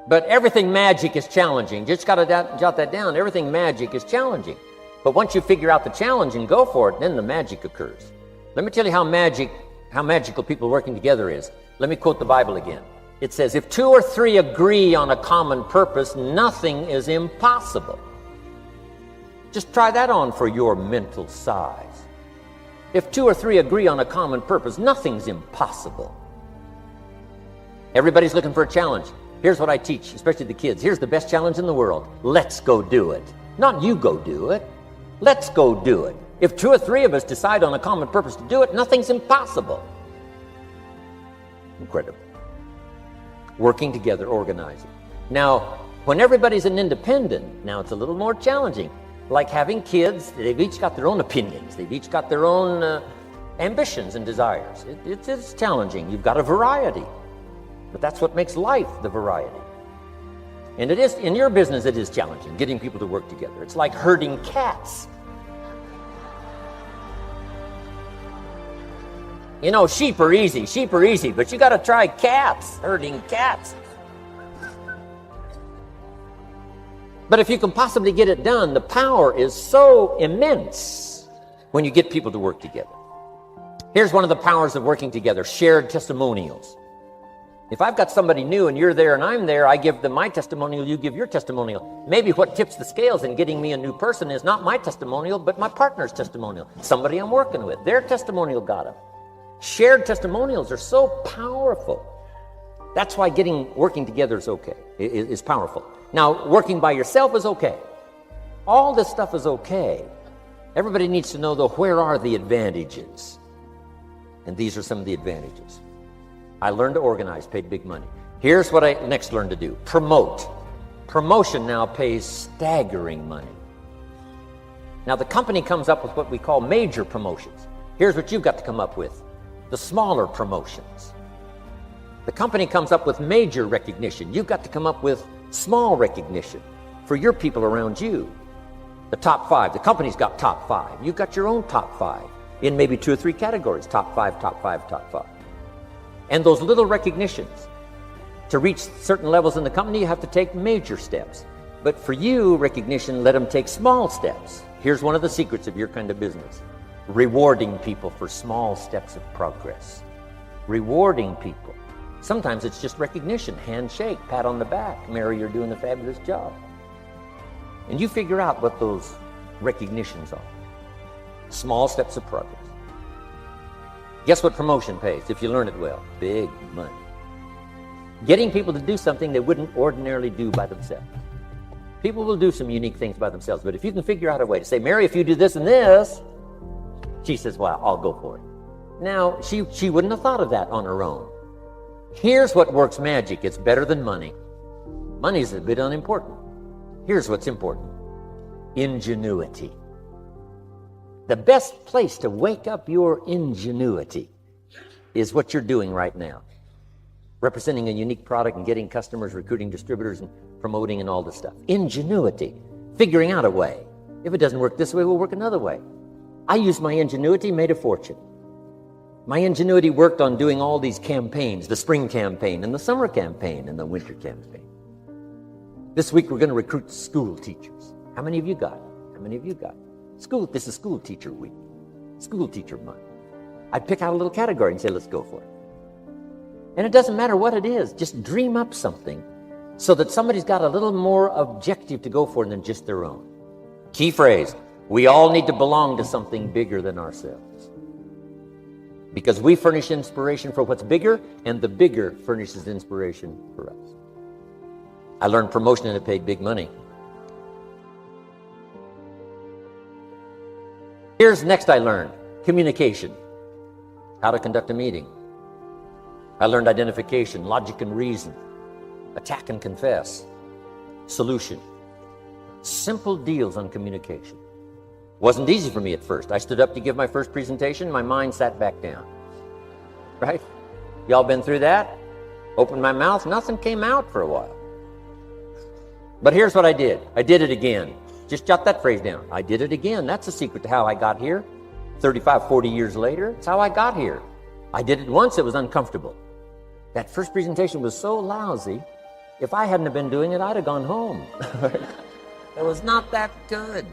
S1: But everything magic is challenging. Just got to jot that down. Everything magic is challenging. But once you figure out the challenge and go for it, then the magic occurs. Let me tell you how magical people working together is. Let me quote the Bible again. It says, if 2 or 3 agree on a common purpose, nothing is impossible. Just try that on for your mental size. If 2 or 3 agree on a common purpose, nothing's impossible. Everybody's looking for a challenge. Here's what I teach, especially the kids. Here's the best challenge in the world. Let's go do it. Not you go do it. Let's go do it. If 2 or 3 of us decide on a common purpose to do it, nothing's impossible. Incredible. Working together, organizing. Now, when everybody's an independent, now it's a little more challenging. Like having kids, they've each got their own opinions. They've each got their own ambitions and desires. It's challenging. You've got a variety. But that's what makes life, the variety. And it is, in your business, it is challenging, getting people to work together. It's like herding cats. You know, sheep are easy, but you got to try cats, herding cats. But if you can possibly get it done, the power is so immense when you get people to work together. Here's one of the powers of working together: shared testimonials. If I've got somebody new and you're there and I'm there, I give them my testimonial, you give your testimonial. Maybe what tips the scales in getting me a new person is not my testimonial, but my partner's testimonial. Somebody I'm working with, their testimonial got them. Shared testimonials are so powerful. That's why working together is okay, is powerful. Now, working by yourself is okay. All this stuff is okay. Everybody needs to know, though, where are the advantages? And these are some of the advantages. I learned to organize, paid big money. Here's what I next learned to do: promote. Promotion now pays staggering money. Now the company comes up with what we call major promotions. Here's what you've got to come up with: the smaller promotions. The company comes up with major recognition. You've got to come up with small recognition for your people around you. The top 5. The company's got top 5. You've got your own top 5 in maybe 2 or 3 categories: top 5, top 5, top 5. And those little recognitions, to reach certain levels in the company, you have to take major steps. But for you, recognition, let them take small steps. Here's one of the secrets of your kind of business: rewarding people for small steps of progress. Rewarding people. Sometimes it's just recognition, handshake, pat on the back. Mary, you're doing a fabulous job. And you figure out what those recognitions are. Small steps of progress. Guess what promotion pays if you learn it well? Big money. Getting people to do something they wouldn't ordinarily do by themselves. People will do some unique things by themselves, but if you can figure out a way to say, Mary, if you do this and this, she says, well, I'll go for it. Now, she wouldn't have thought of that on her own. Here's what works magic. It's better than money. Money's a bit unimportant. Here's what's important: ingenuity. The best place to wake up your ingenuity is what you're doing right now. Representing a unique product and getting customers, recruiting distributors, and promoting and all this stuff. Ingenuity. Figuring out a way. If it doesn't work this way, we'll work another way. I used my ingenuity, made a fortune. My ingenuity worked on doing all these campaigns: the spring campaign and the summer campaign and the winter campaign. This week we're going to recruit school teachers. How many of you got? How many of you got? This is school teacher week. School teacher month. I'd pick out a little category and say, let's go for it. And it doesn't matter what it is. Just dream up something so that somebody's got a little more objective to go for than just their own. Key phrase: we all need to belong to something bigger than ourselves. Because we furnish inspiration for what's bigger, and the bigger furnishes inspiration for us. I learned promotion and it paid big money. Here's next I learned: communication. How to conduct a meeting. I learned identification, logic and reason, attack and confess, solution. Simple deals on communication. Wasn't easy for me at first. I stood up to give my first presentation, my mind sat back down. Right? Y'all been through that? Opened my mouth, nothing came out for a while. But here's what I did. I did it again. Just jot that phrase down. I did it again. That's the secret to how I got here. 35, 40 years later, it's how I got here. I did it once, it was uncomfortable. That first presentation was so lousy, if I hadn't have been doing it, I'd have gone home. It was not that good.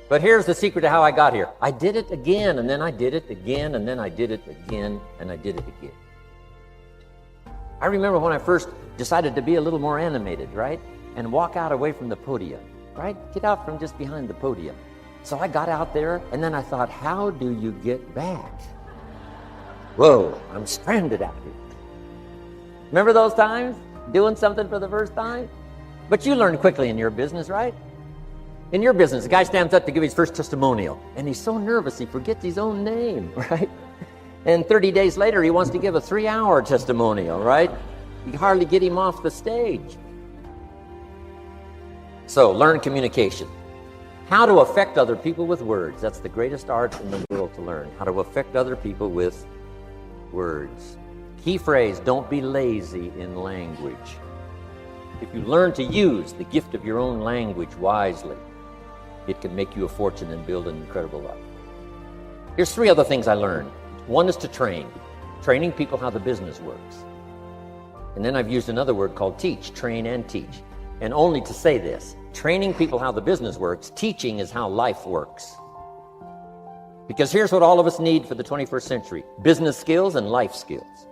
S1: But here's the secret to how I got here. I did it again, and then I did it again, and then I did it again, and I did it again. I remember when I first decided to be a little more animated, right? And walk out away from the podium, right? Get out from just behind the podium. So I got out there, and then I thought, how do you get back? Whoa, I'm stranded out here. Remember those times? Doing something for the first time? But you learn quickly in your business, right? In your business, a guy stands up to give his first testimonial, and he's so nervous he forgets his own name, right? And 30 days later, he wants to give a 3-hour testimonial, right? You hardly get him off the stage. So, learn communication. How to affect other people with words. That's the greatest art in the world to learn. How to affect other people with words. Key phrase: don't be lazy in language. If you learn to use the gift of your own language wisely, it can make you a fortune and build an incredible life. Here's 3 other things I learned. One is to train. Training people how the business works. And then I've used another word called teach. Train and teach. And only to say this: training people how the business works, teaching is how life works. Because here's what all of us need for the 21st century: business skills and life skills.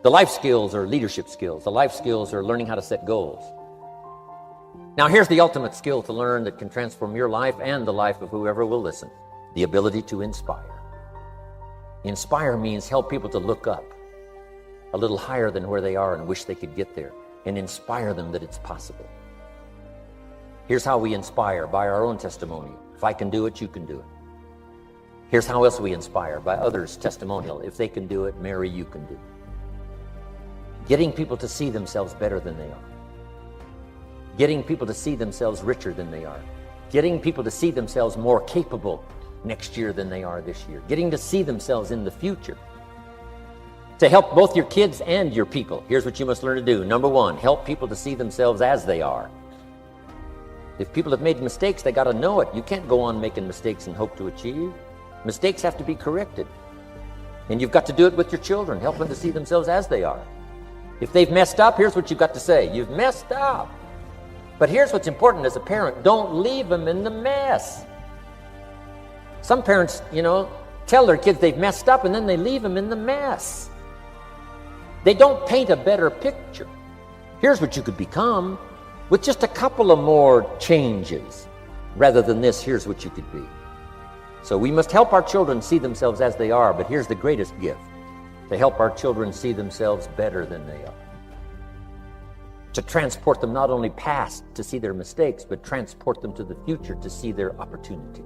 S1: The life skills are leadership skills. The life skills are learning how to set goals. Now here's the ultimate skill to learn that can transform your life and the life of whoever will listen: the ability to inspire. Inspire means help people to look up a little higher than where they are and wish they could get there, and inspire them that it's possible. Here's how we inspire: by our own testimony. If I can do it, you can do it. Here's how else we inspire: by others' testimonial. If they can do it, Mary, you can do it. Getting people to see themselves better than they are. getting people to see themselves richer than they are, getting people to see themselves more capable next year than they are this year, getting to see themselves in the future. To help both your kids and your people, here's what you must learn to do. Number one, help people to see themselves as they are. If people have made mistakes, they got to know it. You can't go on making mistakes and hope to achieve. Mistakes have to be corrected. And you've got to do it with your children. Help them to see themselves as they are. If they've messed up, here's what you've got to say. You've messed up. But here's what's important as a parent. Don't leave them in the mess. Some parents, tell their kids they've messed up and then they leave them in the mess. They don't paint a better picture. Here's what you could become with just a couple of more changes. Rather than this, here's what you could be. So we must help our children see themselves as they are, but here's the greatest gift. To help our children see themselves better than they are. To transport them not only past to see their mistakes, but transport them to the future to see their opportunity.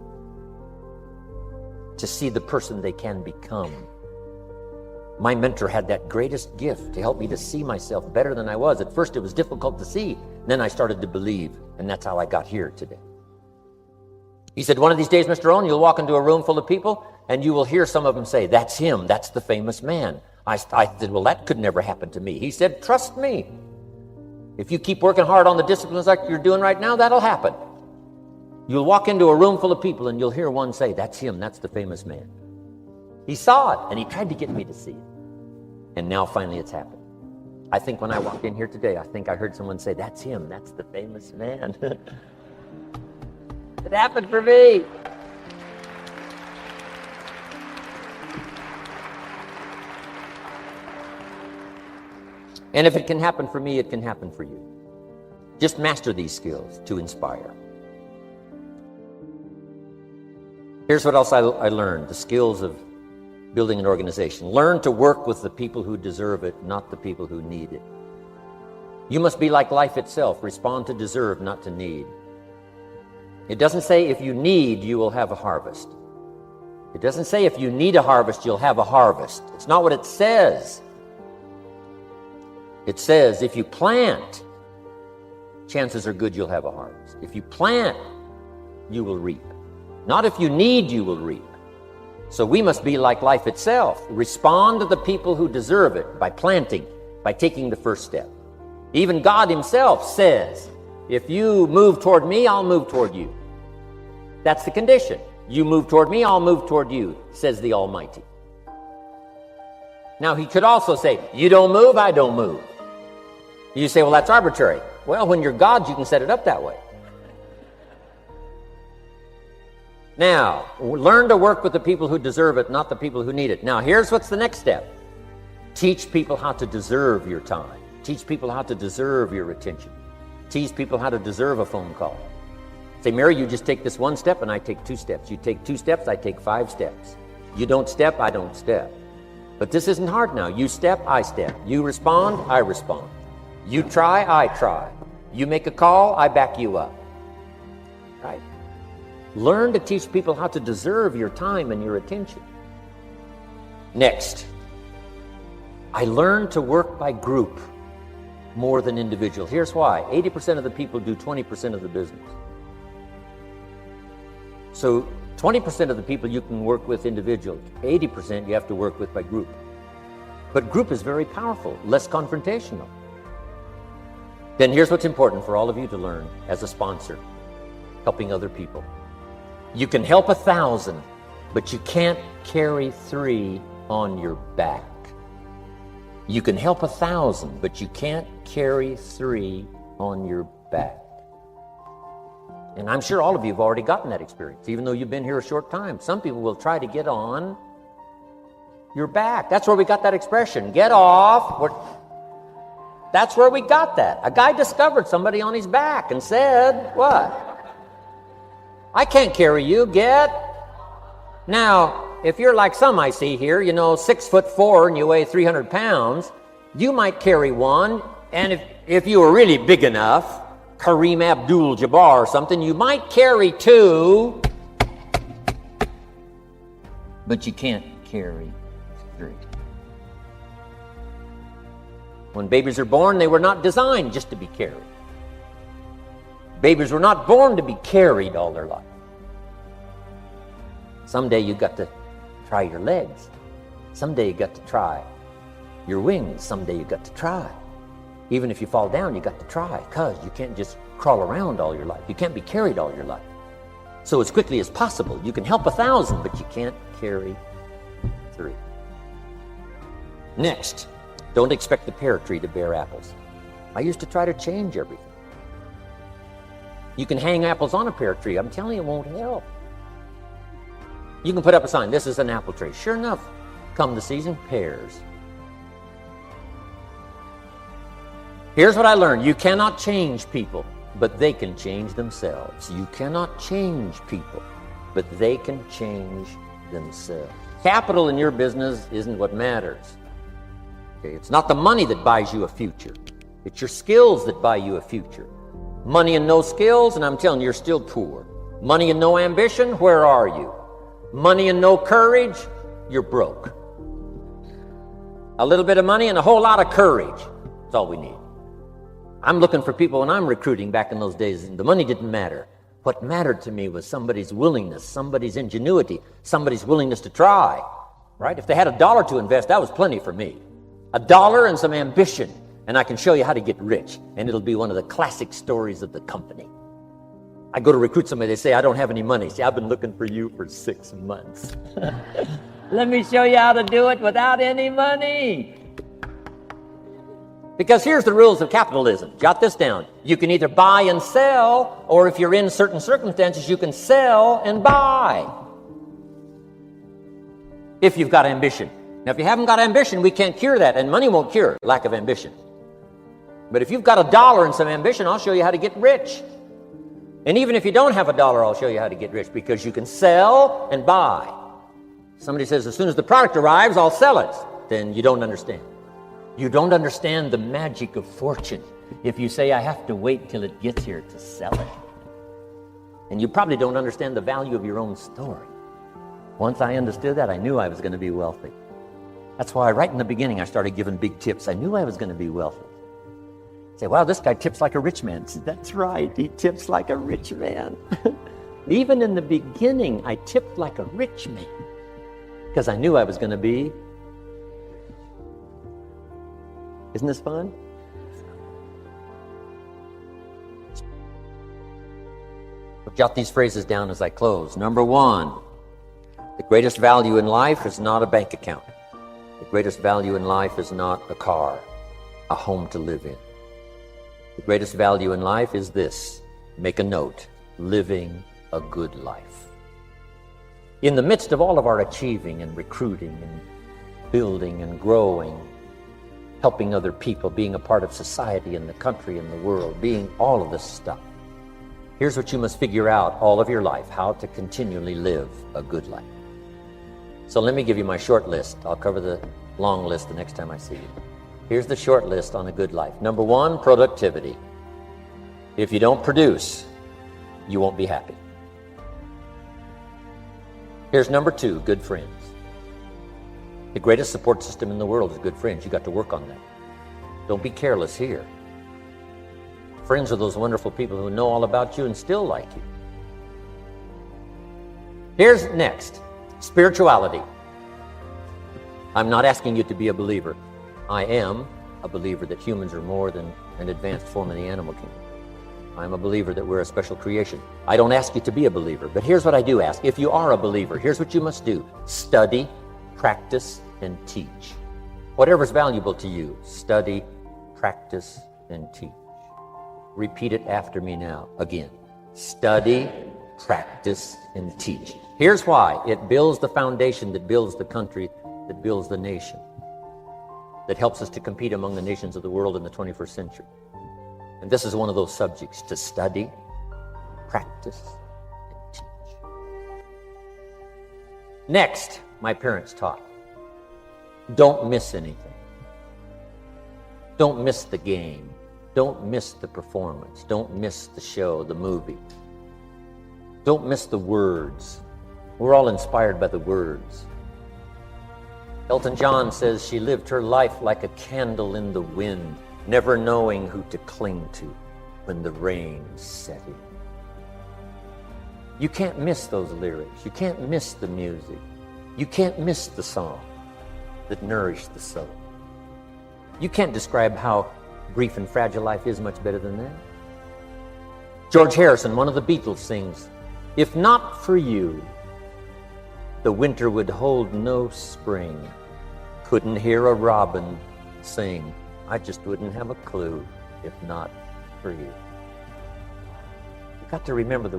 S1: To see the person they can become. My mentor had that greatest gift to help me to see myself better than I was. At first it was difficult to see. Then I started to believe, and that's how I got here today. He said, one of these days, Mr. Rohn, you'll walk into a room full of people, and you will hear some of them say, that's him, that's the famous man. I said, well, that could never happen to me. He said, trust me. If you keep working hard on the disciplines like you're doing right now, that'll happen. You'll walk into a room full of people, and you'll hear one say, that's him, that's the famous man. He saw it, and he tried to get me to see it. And now finally it's happened. I think when I walked in here today, I think I heard someone say, that's him, that's the famous man. It happened for me. And if it can happen for me, it can happen for you. Just master these skills to inspire. Here's what else I learned, the skills of building an organization. Learn to work with the people who deserve it, not the people who need it. You must be like life itself. Respond to deserve, not to need. It doesn't say if you need, you will have a harvest. It doesn't say if you need a harvest, you'll have a harvest. It's not what it says. It says if you plant, chances are good you'll have a harvest. If you plant, you will reap. Not if you need, you will reap. So we must be like life itself. Respond to the people who deserve it by planting, by taking the first step. Even God himself says, if you move toward me, I'll move toward you. That's the condition. You move toward me, I'll move toward you, says the Almighty. Now he could also say, you don't move, I don't move. You say, well, that's arbitrary. Well, when you're God, you can set it up that way. Now, learn to work with the people who deserve it, not the people who need it. Now, here's what's the next step. Teach people how to deserve your time. Teach people how to deserve your attention. Teach people how to deserve a phone call. Say, Mary, you just take this one step and I take 2 steps. You take 2 steps, I take 5 steps. You don't step, I don't step. But this isn't hard now. You step, I step. You respond, I respond. You try, I try. You make a call, I back you up. Right? Learn to teach people how to deserve your time and your attention. Next, I learned to work by group more than individual. Here's why. 80% of the people do 20% of the business. So 20% of the people you can work with individually. 80% you have to work with by group. But group is very powerful, less confrontational. Then here's what's important for all of you to learn as a sponsor, helping other people. You can help 1,000, but you can't carry 3 on your back. You can help 1,000, but you can't carry 3 on your back. And I'm sure all of you have already gotten that experience, even though you've been here a short time. Some people will try to get on your back. That's where we got that expression, get off. That's where we got that. A guy discovered somebody on his back and said, what? I can't carry you, get. Now, if you're like some I see here, 6'4" and you weigh 300 pounds, you might carry one. And if you were really big enough, Kareem Abdul-Jabbar or something, you might carry 2, but you can't carry 3. When babies are born, they were not designed just to be carried. Babies were not born to be carried all their life. Someday you got to try your legs. Someday you got to try your wings. Someday you got to try. Even if you fall down, you got to try, because you can't just crawl around all your life. You can't be carried all your life. So as quickly as possible, you can help 1,000, but you can't carry 3. Next, don't expect the pear tree to bear apples. I used to try to change everything. You can hang apples on a pear tree. I'm telling you, it won't help. You can put up a sign, this is an apple tree. Sure enough, come the season, pears. Here's what I learned. You cannot change people, but they can change themselves. You cannot change people, but they can change themselves. Capital in your business isn't what matters. Okay? It's not the money that buys you a future. It's your skills that buy you a future. Money and no skills, and I'm telling you, you're still poor. Money and no ambition, where are you? Money and no courage, you're broke. A little bit of money and a whole lot of courage. That's all we need. I'm looking for people when I'm recruiting back in those days, and the money didn't matter. What mattered to me was somebody's willingness, somebody's ingenuity, somebody's willingness to try, right? If they had $1 to invest, that was plenty for me. $1 and some ambition, and I can show you how to get rich, and it'll be one of the classic stories of the company. I go to recruit somebody, they say, I don't have any money. See, I've been looking for you for 6 months. Let me show you how to do it without any money. Because here's the rules of capitalism. Jot this down. You can either buy and sell, or if you're in certain circumstances, you can sell and buy. If you've got ambition. Now, if you haven't got ambition, we can't cure that, and money won't cure lack of ambition. But if you've got $1 and some ambition, I'll show you how to get rich. And even if you don't have $1, I'll show you how to get rich, because you can sell and buy. Somebody says, as soon as the product arrives, I'll sell it. Then you don't understand. You don't understand the magic of fortune if you say, I have to wait till it gets here to sell it. And you probably don't understand the value of your own story. Once I understood that, I knew I was going to be wealthy. That's why right in the beginning, I started giving big tips. I knew I was going to be wealthy. Say, wow, this guy tips like a rich man. Say, that's right, he tips like a rich man. Even in the beginning, I tipped like a rich man, because I knew I was going to be. Isn't this fun? Jot these phrases down as I close. Number 1, the greatest value in life is not a bank account. The greatest value in life is not a car, a home to live in. The greatest value in life is this. Make a note. Living a good life. In the midst of all of our achieving and recruiting and building and growing, helping other people, being a part of society and the country and the world, being all of this stuff, here's what you must figure out all of your life, how to continually live a good life. So let me give you my short list. I'll cover the long list the next time I see you. Here's the short list on a good life. Number 1, productivity. If you don't produce, you won't be happy. Here's number 2, good friends. The greatest support system in the world is good friends. You got to work on that. Don't be careless here. Friends are those wonderful people who know all about you and still like you. Here's next, spirituality. I'm not asking you to be a believer. I am a believer that humans are more than an advanced form of the animal kingdom. I'm a believer that we're a special creation. I don't ask you to be a believer, but here's what I do ask. If you are a believer, here's what you must do. Study, practice, and teach. Whatever's valuable to you, study, practice, and teach. Repeat it after me now. Again, study, practice, and teach. Here's why. It builds the foundation that builds the country, that builds the nation, that helps us to compete among the nations of the world in the 21st century. And this is one of those subjects, to study, practice, and teach. Next, my parents taught, don't miss anything. Don't miss the game. Don't miss the performance. Don't miss the show, the movie. Don't miss the words. We're all inspired by the words. Elton John says she lived her life like a candle in the wind, never knowing who to cling to. when the rain set in. You can't miss those lyrics. You can't miss the music. You can't miss the song that nourished the soul. You can't describe how brief and fragile life is much better than that. George Harrison, one of the Beatles, sings, "If not for you, the winter would hold no spring. Couldn't hear a robin sing. I just wouldn't have a clue if not for you." You've got to remember the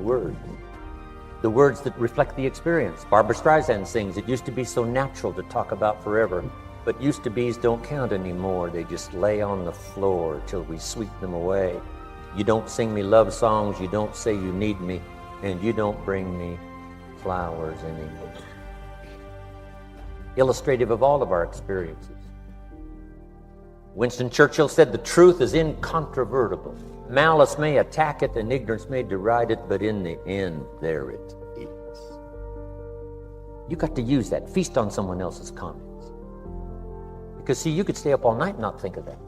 S1: words that reflect the experience. Barbra Streisand sings, "It used to be so natural to talk about forever, but used to be's don't count anymore. They just lay on the floor till we sweep them away. You don't sing me love songs, you don't say you need me, and you don't bring me flowers anymore." Illustrative of all of our experiences. Winston Churchill said, "The truth is incontrovertible. Malice may attack it and ignorance may deride it, but in the end, there it is." You got to use that. Feast on someone else's comments. Because, see, you could stay up all night and not think of that.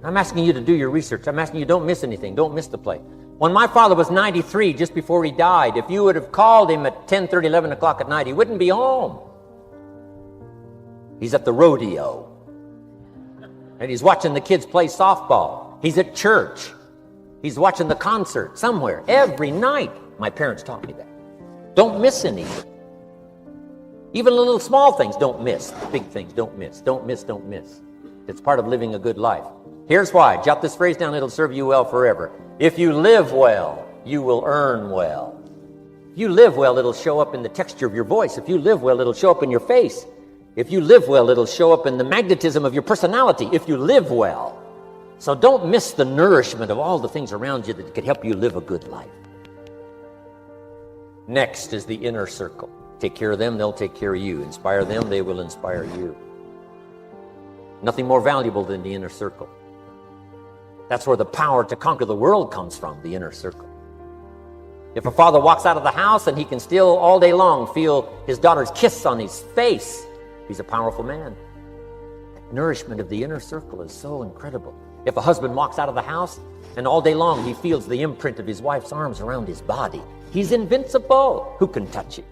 S1: I'm asking you to do your research. I'm asking you, don't miss anything. Don't miss the play. When my father was 93, just before he died, if you would have called him at 10:30, 11 o'clock at night, he wouldn't be home. He's at the rodeo. And he's watching the kids play softball. He's at church. He's watching the concert somewhere. Every night. My parents taught me that. Don't miss anything. Even the little small things, don't miss. Big things, don't miss. Don't miss, don't miss. It's part of living a good life. Here's why. Jot this phrase down. It'll serve you well forever. If you live well, you will earn well. If you live well, it'll show up in the texture of your voice. If you live well, it'll show up in your face. If you live well, it'll show up in the magnetism of your personality. If you live well. So don't miss the nourishment of all the things around you that could help you live a good life. Next is the inner circle. Take care of them, they'll take care of you. Inspire them, they will inspire you. Nothing more valuable than the inner circle. That's where the power to conquer the world comes from, the inner circle. If a father walks out of the house and he can still all day long feel his daughter's kiss on his face, he's a powerful man. That nourishment of the inner circle is so incredible. If a husband walks out of the house and all day long he feels the imprint of his wife's arms around his body, he's invincible. Who can touch him?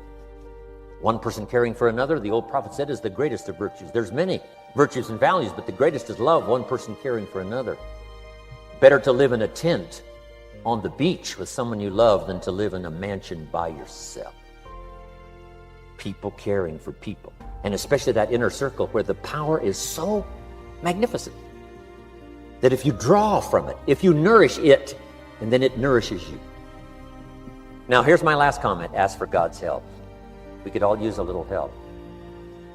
S1: One person caring for another, the old prophet said, is the greatest of virtues. There's many virtues and values, but the greatest is love, one person caring for another. Better to live in a tent on the beach with someone you love than to live in a mansion by yourself. People caring for people, and especially that inner circle where the power is so magnificent that if you draw from it, if you nourish it, and then it nourishes you. Now, here's my last comment. Ask for God's help. We could all use a little help.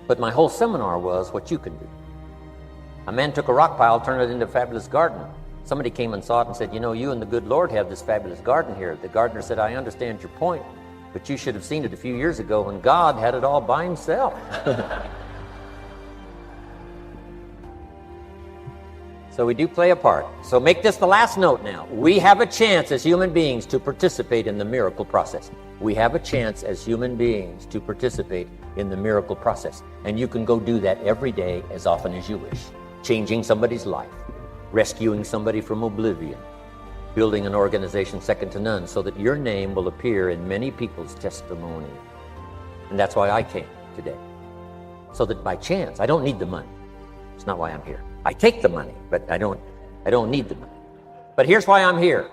S1: But my whole seminar was what you can do. A man took a rock pile, turned it into a fabulous garden. Somebody came and saw it and said, "You know, you and the good Lord have this fabulous garden here." The gardener said, "I understand your point, but you should have seen it a few years ago when God had it all by himself." So we do play a part. So make this the last note now. We have a chance as human beings to participate in the miracle process. We have a chance as human beings to participate in the miracle process. And you can go do that every day as often as you wish. Changing somebody's life, rescuing somebody from oblivion, building an organization second to none so that your name will appear in many people's testimony. And that's why I came today. So that by chance, I don't need the money. It's not why I'm here. I take the money, but I don't need the money. But here's why I'm here.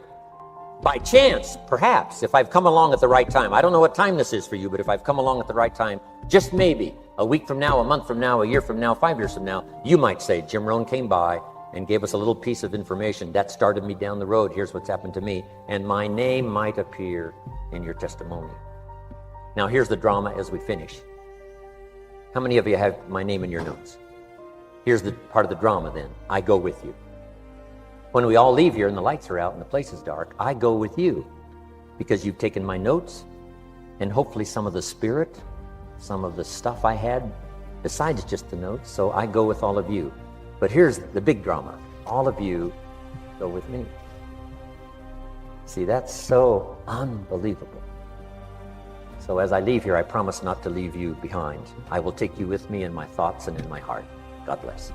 S1: By chance, perhaps, if I've come along at the right time, I don't know what time this is for you, but if I've come along at the right time, just maybe, a week from now, a month from now, a year from now, 5 years from now, you might say, Jim Rohn came by and gave us a little piece of information that started me down the road. Here's what's happened to me. And my name might appear in your testimony. Now, here's the drama as we finish. How many of you have my name in your notes? Here's the part of the drama then. I go with you. When we all leave here and the lights are out and the place is dark, I go with you because you've taken my notes and hopefully some of the spirit, some of the stuff I had besides just the notes. So I go with all of you. But here's the big drama. All of you go with me. See, that's so unbelievable. So as I leave here, I promise not to leave you behind. I will take you with me in my thoughts and in my heart. God bless.